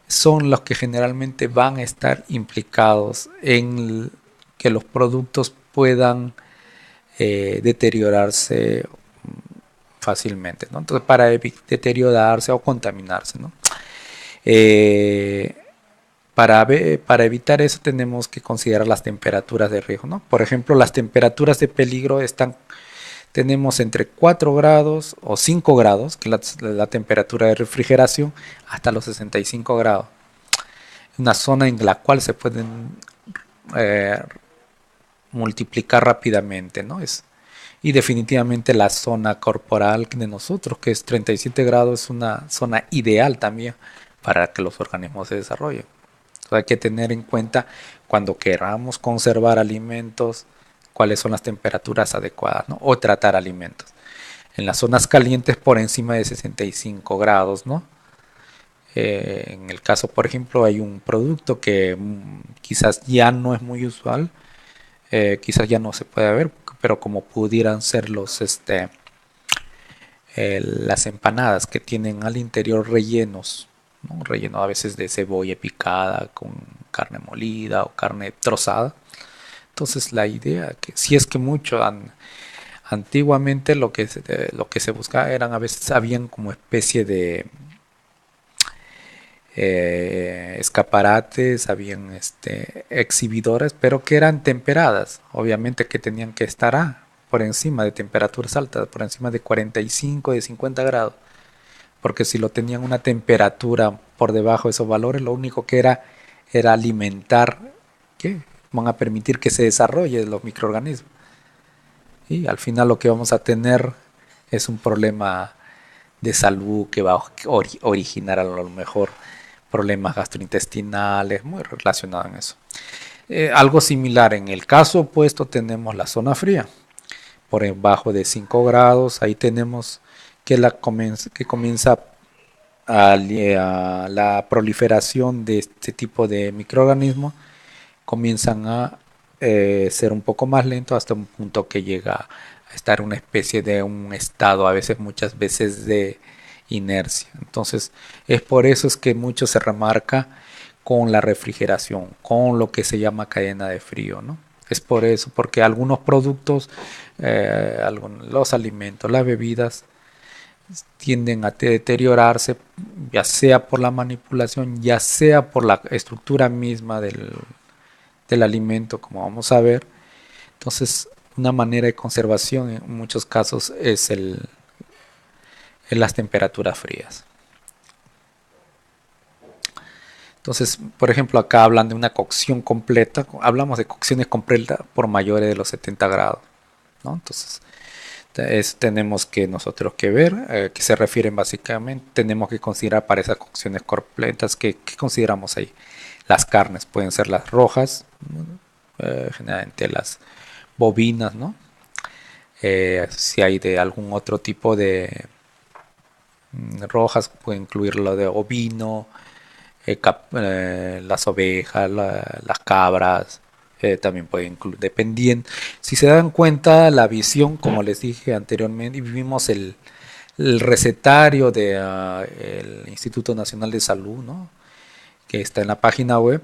son los que generalmente van a estar implicados en que los productos puedan deteriorarse fácilmente, ¿no? Entonces, para deteriorarse o contaminarse, ¿no? Eh, para evitar eso tenemos que considerar las temperaturas de riesgo, ¿no? Por ejemplo, las temperaturas de peligro tenemos entre 4 grados o 5 grados, que es la temperatura de refrigeración, hasta los 65 grados. Una zona en la cual se pueden eh, multiplicar rápidamente, ¿no? Y definitivamente la zona corporal de nosotros, que es 37 grados, es una zona ideal también para que los organismos se desarrollen. Entonces hay que tener en cuenta cuando queramos conservar alimentos, cuáles son las temperaturas adecuadas, ¿no? O tratar alimentos. En las zonas calientes por encima de 65 grados, ¿no? En el caso, por ejemplo, hay un producto que quizás ya no es muy usual, quizás ya no se puede ver, pero como pudieran ser las empanadas que tienen al interior rellenos, ¿no? Relleno a veces de cebolla picada con carne molida o carne trozada. Entonces la idea que si es que antiguamente lo que se buscaba eran a veces habían como especie de escaparates, habían exhibidoras, pero que eran temperadas, obviamente que tenían que estar por encima de temperaturas altas, por encima de 45, de 50 grados, porque si lo tenían una temperatura por debajo de esos valores, lo único que era alimentar, ¿qué? Van a permitir que se desarrollen los microorganismos. Y al final lo que vamos a tener es un problema de salud que va a originar a lo mejor problemas gastrointestinales, muy relacionado en eso. Algo similar, en el caso opuesto tenemos la zona fría, por debajo de 5 grados, ahí tenemos que comienza la proliferación de este tipo de microorganismos, comienzan a ser un poco más lentos hasta un punto que llega a estar una especie de un estado, a veces muchas veces de inercia. Entonces es por eso es que mucho se remarca con la refrigeración, con lo que se llama cadena de frío, ¿no? Es por eso, porque algunos productos, los alimentos, las bebidas, tienden a deteriorarse, ya sea por la manipulación, ya sea por la estructura misma del alimento, como vamos a ver. Entonces, una manera de conservación en muchos casos es en las temperaturas frías. Entonces, por ejemplo, acá hablan de una cocción completa, hablamos de cocciones completas por mayores de los 70 grados, ¿no? Entonces, tenemos que nosotros que ver, que se refieren básicamente, tenemos que considerar para esas cocciones completas, ¿qué consideramos ahí? Las carnes pueden ser las rojas, generalmente las bovinas, ¿no? Si hay de algún otro tipo de rojas, puede incluir lo de ovino, las ovejas, las cabras, también pueden incluir, dependiendo. Si se dan cuenta, la visión, como les dije anteriormente, y vimos el recetario del Instituto Nacional de Salud, ¿no? Que está en la página web.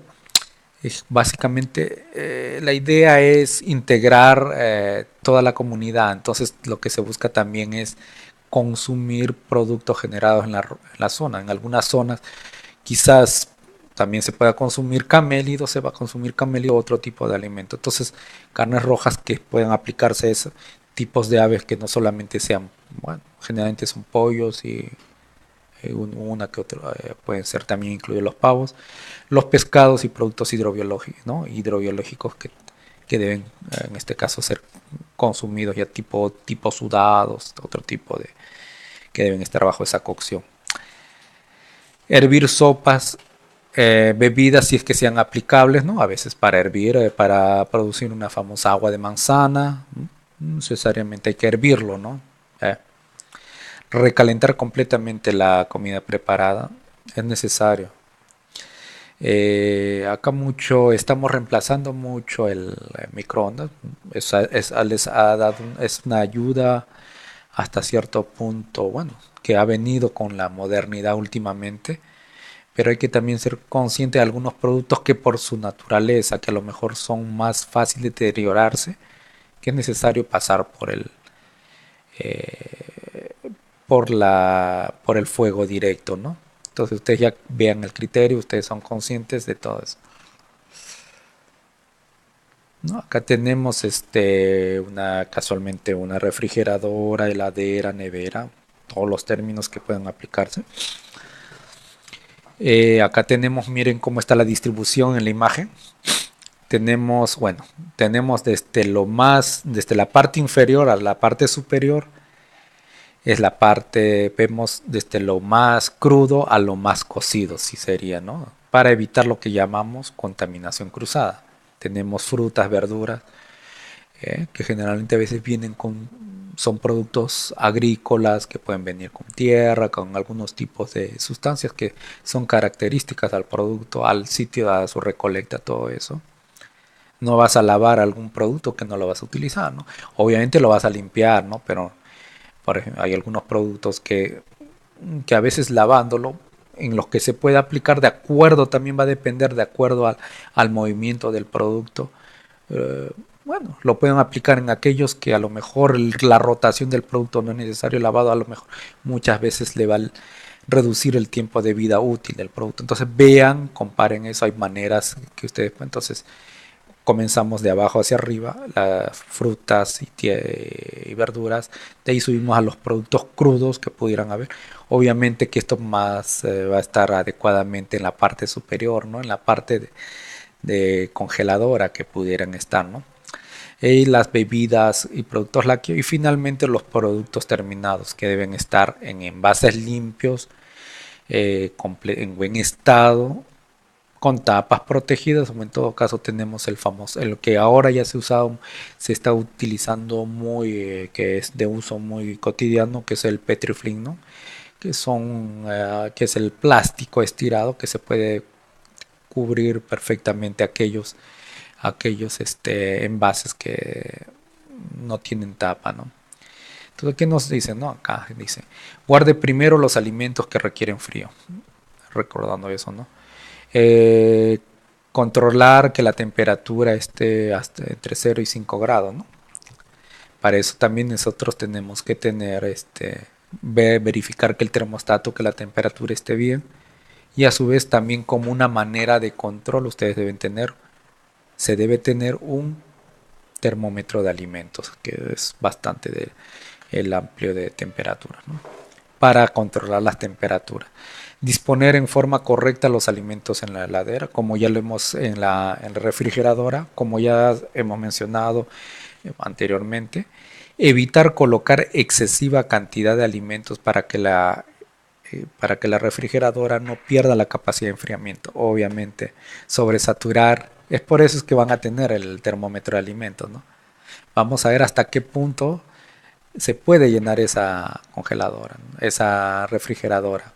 Básicamente, la idea es integrar toda la comunidad. Entonces, lo que se busca también es consumir productos generados en la zona. En algunas zonas quizás también se pueda consumir camélido, se va a consumir camélido o otro tipo de alimento. Entonces, carnes rojas que puedan aplicarse a esos tipos de aves que no solamente sean, bueno, generalmente son pollos y una que otra, pueden ser también incluidos los pavos, los pescados y productos hidrobiológicos, ¿no? Hidrobiológicos que deben, en este caso, ser consumidos ya tipo sudados, otro tipo de que deben estar bajo esa cocción. Hervir sopas, bebidas si es que sean aplicables, ¿no? A veces para hervir, para producir una famosa agua de manzana, no necesariamente hay que hervirlo, ¿no? Eh, Recalentar completamente la comida preparada es necesario. Acá mucho, estamos reemplazando mucho el microondas. Les ha dado, es una ayuda hasta cierto punto, bueno, que ha venido con la modernidad últimamente, pero hay que también ser consciente de algunos productos que por su naturaleza, que a lo mejor son más fáciles de deteriorarse, que es necesario pasar por el fuego directo, ¿no? Entonces ustedes ya vean el criterio, ustedes son conscientes de todo eso, ¿no? Acá tenemos casualmente una refrigeradora, heladera, nevera, todos los términos que puedan aplicarse. Acá tenemos, miren cómo está la distribución en la imagen. Tenemos, bueno, tenemos desde la parte inferior a la parte superior, es la parte, vemos desde lo más crudo a lo más cocido, si sería, ¿no? Para evitar lo que llamamos contaminación cruzada. Tenemos frutas, verduras, que generalmente a veces son productos agrícolas que pueden venir con tierra, con algunos tipos de sustancias que son características al producto, al sitio, a su recolecta, todo eso. No vas a lavar algún producto que no lo vas a utilizar, ¿no? Obviamente lo vas a limpiar, ¿no? Pero, por ejemplo, hay algunos productos que a veces lavándolo, en los que se puede aplicar de acuerdo, también va a depender de acuerdo al movimiento del producto. Eh, bueno, lo pueden aplicar en aquellos que a lo mejor la rotación del producto no es necesario lavado, a lo mejor muchas veces le va a reducir el tiempo de vida útil del producto. Entonces vean, comparen eso, hay maneras que ustedes, entonces comenzamos de abajo hacia arriba, las frutas y verduras, de ahí subimos a los productos crudos que pudieran haber. Obviamente que esto más va a estar adecuadamente en la parte superior, ¿no? En la parte de congeladora que pudieran estar, ¿no? Y las bebidas y productos lácteos y finalmente los productos terminados que deben estar en envases limpios, en buen estado, con tapas protegidas, o en todo caso tenemos el famoso, el que ahora ya se está utilizando muy, que es de uso muy cotidiano, que es el Petrifilm, ¿no? Que es el plástico estirado que se puede cubrir perfectamente aquellos envases que no tienen tapa, ¿no? Entonces, ¿qué nos dice? No, acá dice, guarde primero los alimentos que requieren frío, recordando eso, ¿no? Eh, Controlar que la temperatura esté hasta entre 0 y 5 grados, ¿no? Para eso también nosotros tenemos que tener, verificar que el termostato, que la temperatura esté bien. Y a su vez también como una manera de control ustedes deben tener, se debe tener un termómetro de alimentos, que es bastante el amplio de temperatura, ¿no? Para controlar las temperaturas. Disponer en forma correcta los alimentos en la heladera, como ya lo hemos en la refrigeradora, como ya hemos mencionado anteriormente. Evitar colocar excesiva cantidad de alimentos para que la refrigeradora no pierda la capacidad de enfriamiento. Obviamente, sobresaturar, es por eso es que van a tener el termómetro de alimentos, ¿no? Vamos a ver hasta qué punto se puede llenar esa congeladora, ¿no? Esa refrigeradora.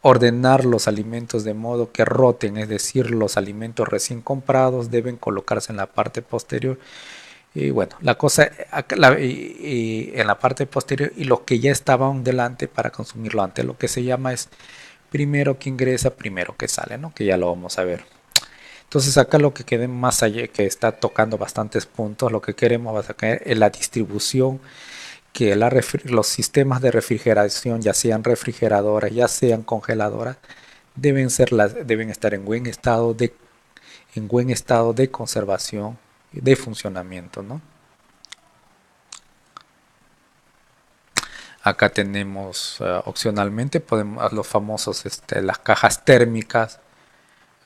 ordenar los alimentos de modo que roten, es decir, los alimentos recién comprados deben colocarse en la parte posterior. Y bueno, la cosa y en la parte posterior y los que ya estaban delante para consumirlo antes, lo que se llama es primero que ingresa, primero que sale, ¿no? Que ya lo vamos a ver. Entonces acá lo que quede más allá, que está tocando bastantes puntos, lo que queremos va a sacar es la distribución, que los sistemas de refrigeración, ya sean refrigeradoras, ya sean congeladoras, deben estar en buen estado de conservación, de funcionamiento, ¿no? Acá tenemos opcionalmente podemos los famosos las cajas térmicas,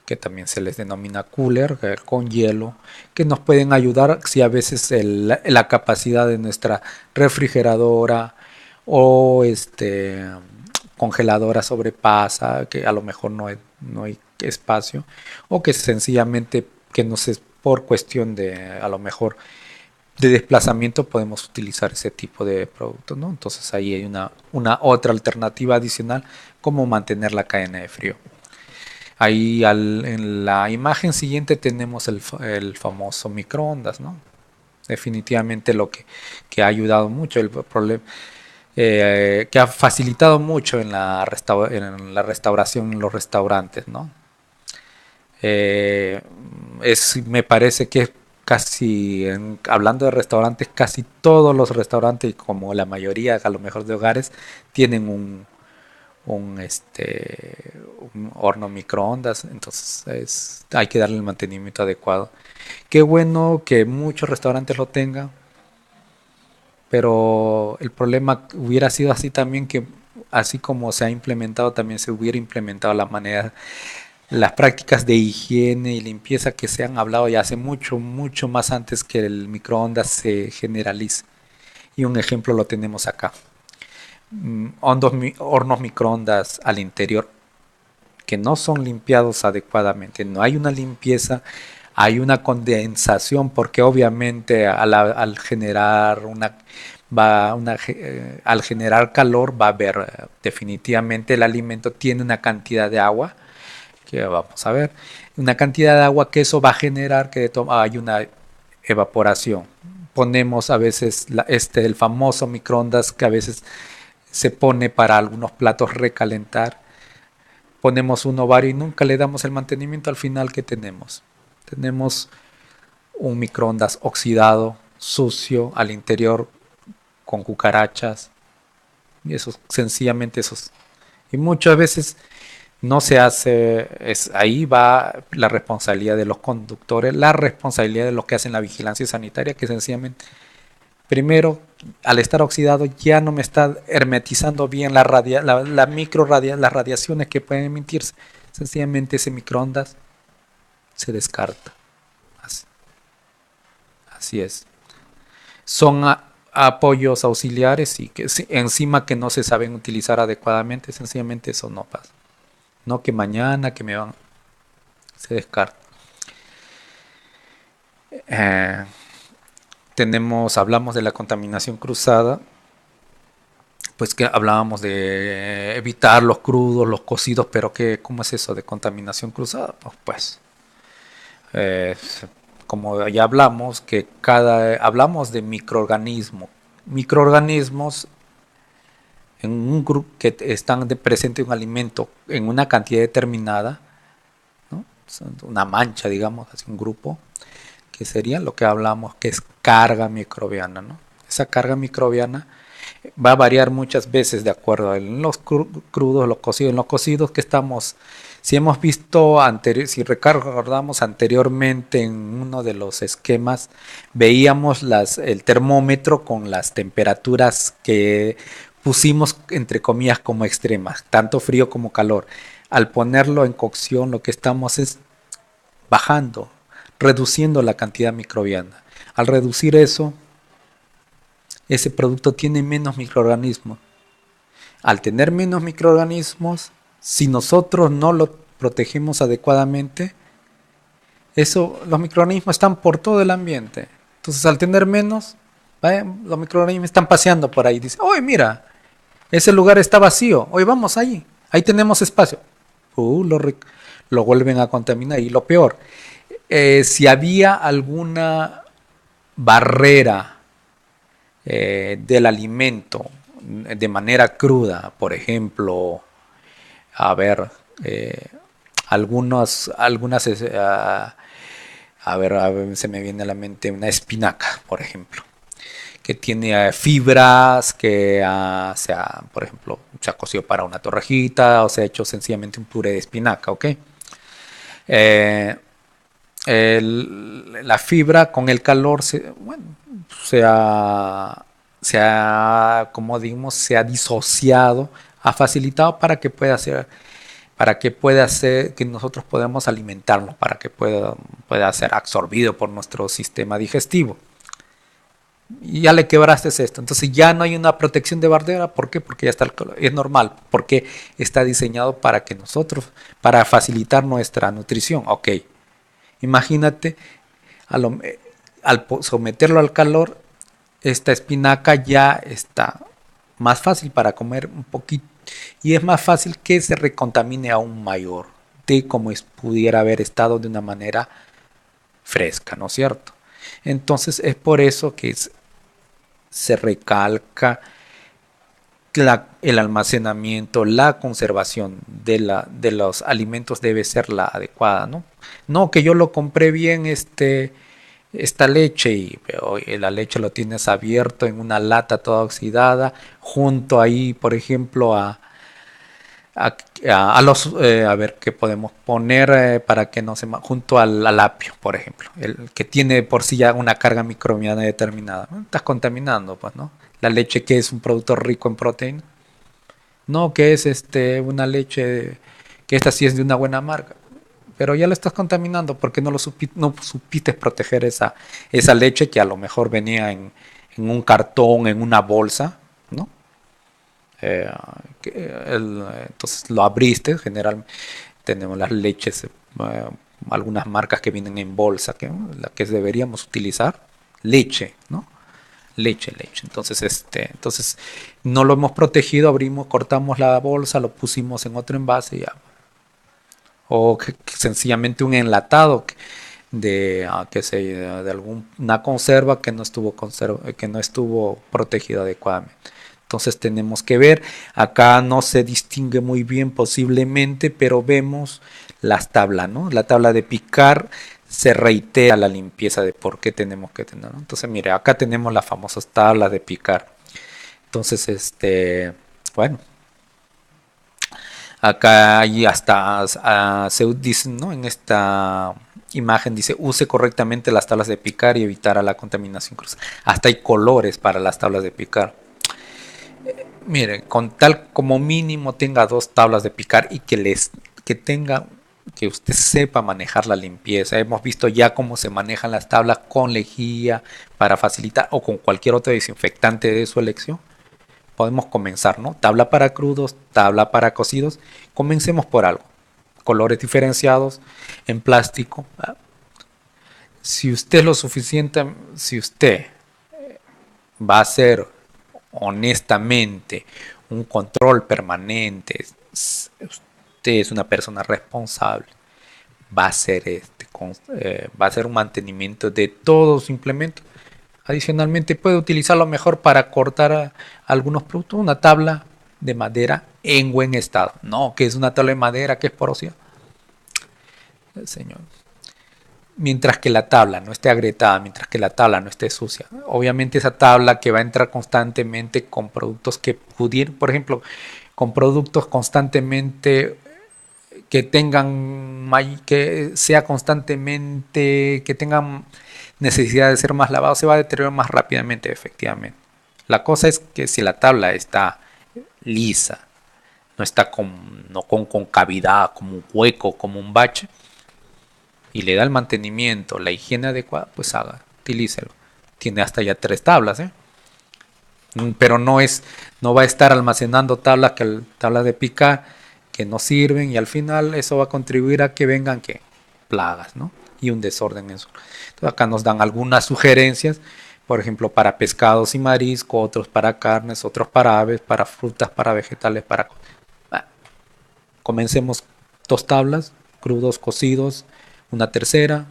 que también se les denomina cooler, con hielo, que nos pueden ayudar si a veces la capacidad de nuestra refrigeradora o congeladora sobrepasa, que a lo mejor no hay espacio, o que sencillamente que no sé, por cuestión de a lo mejor de desplazamiento podemos utilizar ese tipo de productos, ¿no? Entonces ahí hay una otra alternativa adicional, como mantener la cadena de frío. Ahí en la imagen siguiente tenemos el famoso microondas, ¿no? Definitivamente que ha ayudado mucho, el problema, que ha facilitado mucho en la restauración en los restaurantes, ¿no? Eh, Me parece que casi, hablando de restaurantes, casi todos los restaurantes, como la mayoría a lo mejor de hogares, tienen un horno microondas, entonces hay que darle el mantenimiento adecuado. Qué bueno que muchos restaurantes lo tengan, pero el problema hubiera sido así también, que así como se ha implementado, también se hubiera implementado las prácticas de higiene y limpieza que se han hablado ya hace mucho, mucho más antes que el microondas se generalice. Y un ejemplo lo tenemos acá. Hornos microondas al interior que no son limpiados adecuadamente, no hay una limpieza, hay una condensación, porque obviamente al generar al generar calor va a haber definitivamente el alimento tiene una cantidad de agua, que vamos a ver, una cantidad de agua que eso va a generar que hay una evaporación. Ponemos a veces el famoso microondas que a veces se pone para algunos platos recalentar. Ponemos un ovario y nunca le damos el mantenimiento al final que tenemos. Tenemos un microondas oxidado, sucio, al interior con cucarachas. Y eso, sencillamente esos. Y muchas veces no se hace, ahí va la responsabilidad de los conductores, la responsabilidad de los que hacen la vigilancia sanitaria, que sencillamente, primero, al estar oxidado ya no me está hermetizando bien las radiaciones que pueden emitirse. Sencillamente ese microondas se descarta. Así, así es. Son apoyos auxiliares y que encima que no se saben utilizar adecuadamente, sencillamente eso no pasa. No que mañana que se descarta. Hablamos de la contaminación cruzada, pues que hablábamos de evitar los crudos, los cocidos, pero ¿cómo es eso de contaminación cruzada? Pues eh, como ya hablamos, hablamos de microorganismos en un grupo que están presentes en un alimento en una cantidad determinada, ¿no? Una mancha, digamos, así un grupo, que sería lo que hablamos, que es carga microbiana, ¿no? Esa carga microbiana va a variar muchas veces de acuerdo en los crudos, los cocidos. En los cocidos que estamos, si hemos visto, si recordamos anteriormente en uno de los esquemas, veíamos el termómetro con las temperaturas que pusimos entre comillas como extremas, tanto frío como calor. Al ponerlo en cocción, lo que estamos es bajando, reduciendo la cantidad microbiana. Al reducir eso, ese producto tiene menos microorganismos. Al tener menos microorganismos, si nosotros no lo protegemos adecuadamente, los microorganismos están por todo el ambiente. Entonces, al tener menos, los microorganismos están paseando por ahí. Dicen, oye, mira, ese lugar está vacío, hoy vamos allí. Ahí tenemos espacio. Lo vuelven a contaminar. Y lo peor, si había alguna barrera del alimento de manera cruda, por ejemplo, a ver, eh, algunas a ver, se me viene a la mente una espinaca, por ejemplo, que tiene fibras, que por ejemplo, se ha cocido para una torrejita o se ha hecho sencillamente un puré de espinaca, ¿ok? Eh, la fibra con el calor bueno, se ha, como digamos, se ha disociado, ha facilitado para que pueda ser, que nosotros podamos alimentarnos, para que pueda ser absorbido por nuestro sistema digestivo. Y ya le quebraste esto, entonces ya no hay una protección de barrera. ¿Por qué? Porque ya está es normal, porque está diseñado para que nosotros, para facilitar nuestra nutrición. Ok, imagínate, a lo- al someterlo al calor, esta espinaca ya está más fácil para comer un poquito y es más fácil que se recontamine aún mayor de como pudiera haber estado de una manera fresca, ¿no es cierto? Entonces es por eso que se recalca el almacenamiento, la conservación de los alimentos debe ser la adecuada, ¿no? No que yo lo compré bien esta leche y la leche lo tienes abierto en una lata toda oxidada, junto ahí, por ejemplo, a, a ver qué podemos poner para que no se junto al apio, por ejemplo, el que tiene por sí ya una carga microbiana determinada. ¿No? Estás contaminando, pues, ¿no? La leche que es un producto rico en proteína, no que es una leche que esta sí es de una buena marca, pero ya lo estás contaminando porque no supiste proteger esa leche que a lo mejor venía en un cartón, en una bolsa, ¿no? Eh, entonces lo abriste, generalmente tenemos las leches, algunas marcas que vienen en bolsa, la que deberíamos utilizar, leche, ¿no? Leche. Entonces no lo hemos protegido, abrimos, cortamos la bolsa, lo pusimos en otro envase y ya. O que sencillamente un enlatado de alguna conserva que no estuvo protegida adecuadamente. Entonces tenemos que ver, acá no se distingue muy bien posiblemente, pero vemos las tablas, ¿no? La tabla de picar se reitera la limpieza de por qué tenemos que tener, ¿no? Entonces, mire, acá tenemos las famosas tablas de picar. Entonces, bueno, acá hay hasta, se dice, ¿no? En esta imagen dice, use correctamente las tablas de picar y evitar la contaminación cruzada. Hasta hay colores para las tablas de picar. Mire, con tal como mínimo tenga dos tablas de picar y que tenga, que usted sepa manejar la limpieza. Hemos visto ya cómo se manejan las tablas con lejía para facilitar o con cualquier otro desinfectante de su elección. Podemos comenzar, ¿no? Tabla para crudos, tabla para cocidos. Comencemos por algo. Colores diferenciados en plástico. Si usted es lo suficiente, si usted va a hacer honestamente un control permanente, usted es una persona responsable, va a hacer va a hacer un mantenimiento de todo su implemento. Adicionalmente puede utilizarlo mejor para cortar algunos productos, una tabla de madera en buen estado. No, que es una tabla de madera que es porosidad. Señor, mientras que la tabla no esté agrietada, mientras que la tabla no esté sucia. Obviamente esa tabla que va a entrar constantemente con productos que pudieran, por ejemplo, con productos constantemente que tengan, que sea constantemente, que tengan necesidad de ser más lavado, se va a deteriorar más rápidamente, efectivamente. La cosa es que si la tabla está lisa, no está no con concavidad, como un hueco, como un bache, y le da el mantenimiento, la higiene adecuada, pues utilícelo. Tiene hasta ya 3 tablas, ¿eh? Pero no va a estar almacenando tablas de picar que no sirven y al final eso va a contribuir a que vengan plagas, ¿no? Y un desorden en eso. Entonces acá nos dan algunas sugerencias, por ejemplo, para pescados y marisco, otros para carnes, otros para aves, para frutas, para vegetales, para... comencemos 2 tablas, crudos, cocidos, una tercera,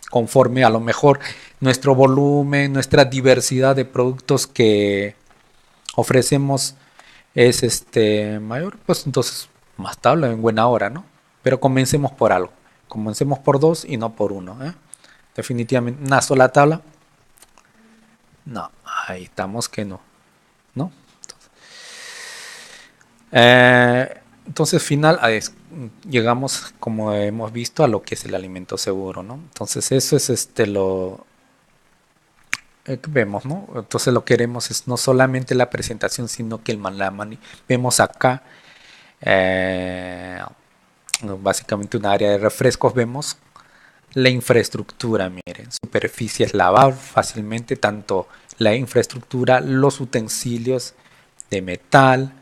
conforme a lo mejor nuestro volumen, nuestra diversidad de productos que ofrecemos es mayor, pues entonces más tabla en buena hora, ¿no? Pero comencemos por algo, comencemos por 2 y no por uno, ¿eh? Definitivamente, una sola tabla, no, ahí estamos que no, ¿no? Entonces, final, llegamos, como hemos visto, a lo que es el alimento seguro, ¿no? Entonces, eso es lo que vemos, ¿no? Entonces, lo que queremos es no solamente la presentación, sino que vemos acá, eh, básicamente un área de refrescos, vemos la infraestructura, miren, superficies lavables fácilmente, tanto la infraestructura, los utensilios de metal,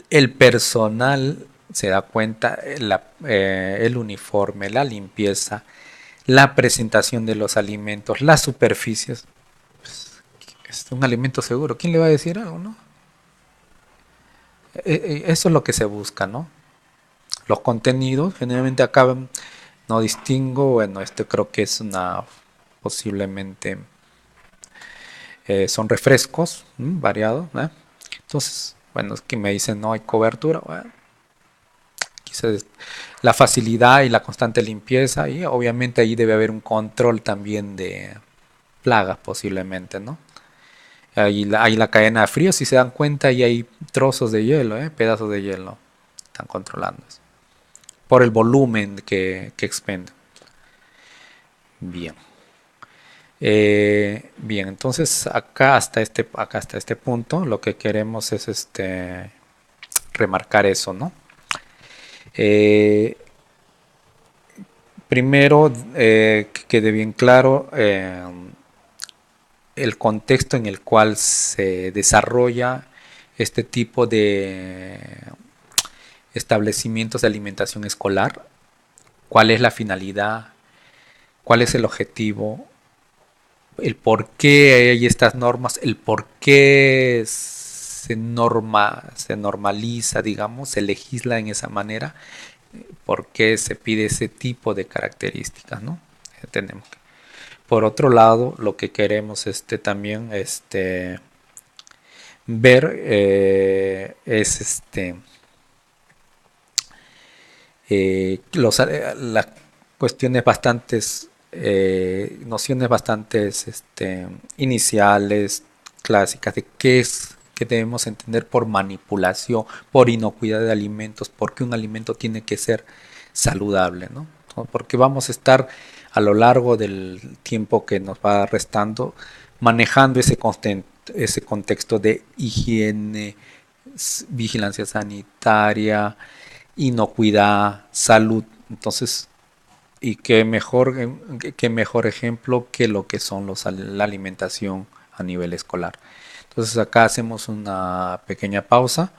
el personal se da cuenta, el uniforme, la limpieza, la presentación de los alimentos, las superficies. Pues, es un alimento seguro. ¿Quién le va a decir algo, no? Eso es lo que se busca, ¿no? Los contenidos, generalmente acá no distingo, bueno, creo que es una, posiblemente, son refrescos variados, ¿eh? Entonces, bueno, es que me dicen no hay cobertura, bueno, quizás la facilidad y la constante limpieza, y obviamente ahí debe haber un control también de plagas posiblemente, ¿no? Ahí la cadena de frío, si se dan cuenta, ahí hay trozos de hielo, pedazos de hielo, están controlando eso, por el volumen que expende. Bien. Bien, entonces acá hasta este punto lo que queremos es remarcar eso, ¿no? Eh, Primero, que quede bien claro el contexto en el cual se desarrolla este tipo de establecimientos de alimentación escolar, cuál es la finalidad, cuál es el objetivo, el por qué hay estas normas, el por qué se normaliza, digamos, se legisla en esa manera, por qué se pide ese tipo de características, ¿no? Tenemos que. Por otro lado, lo que queremos también ver es las cuestiones bastantes, nociones bastantes iniciales, clásicas, de qué es que debemos entender por manipulación, por inocuidad de alimentos, porque un alimento tiene que ser saludable, ¿no? Porque vamos a estar a lo largo del tiempo que nos va restando manejando ese contexto de higiene, vigilancia sanitaria, inocuidad, salud. Entonces, y qué mejor ejemplo que lo que son la alimentación a nivel escolar. Entonces acá hacemos una pequeña pausa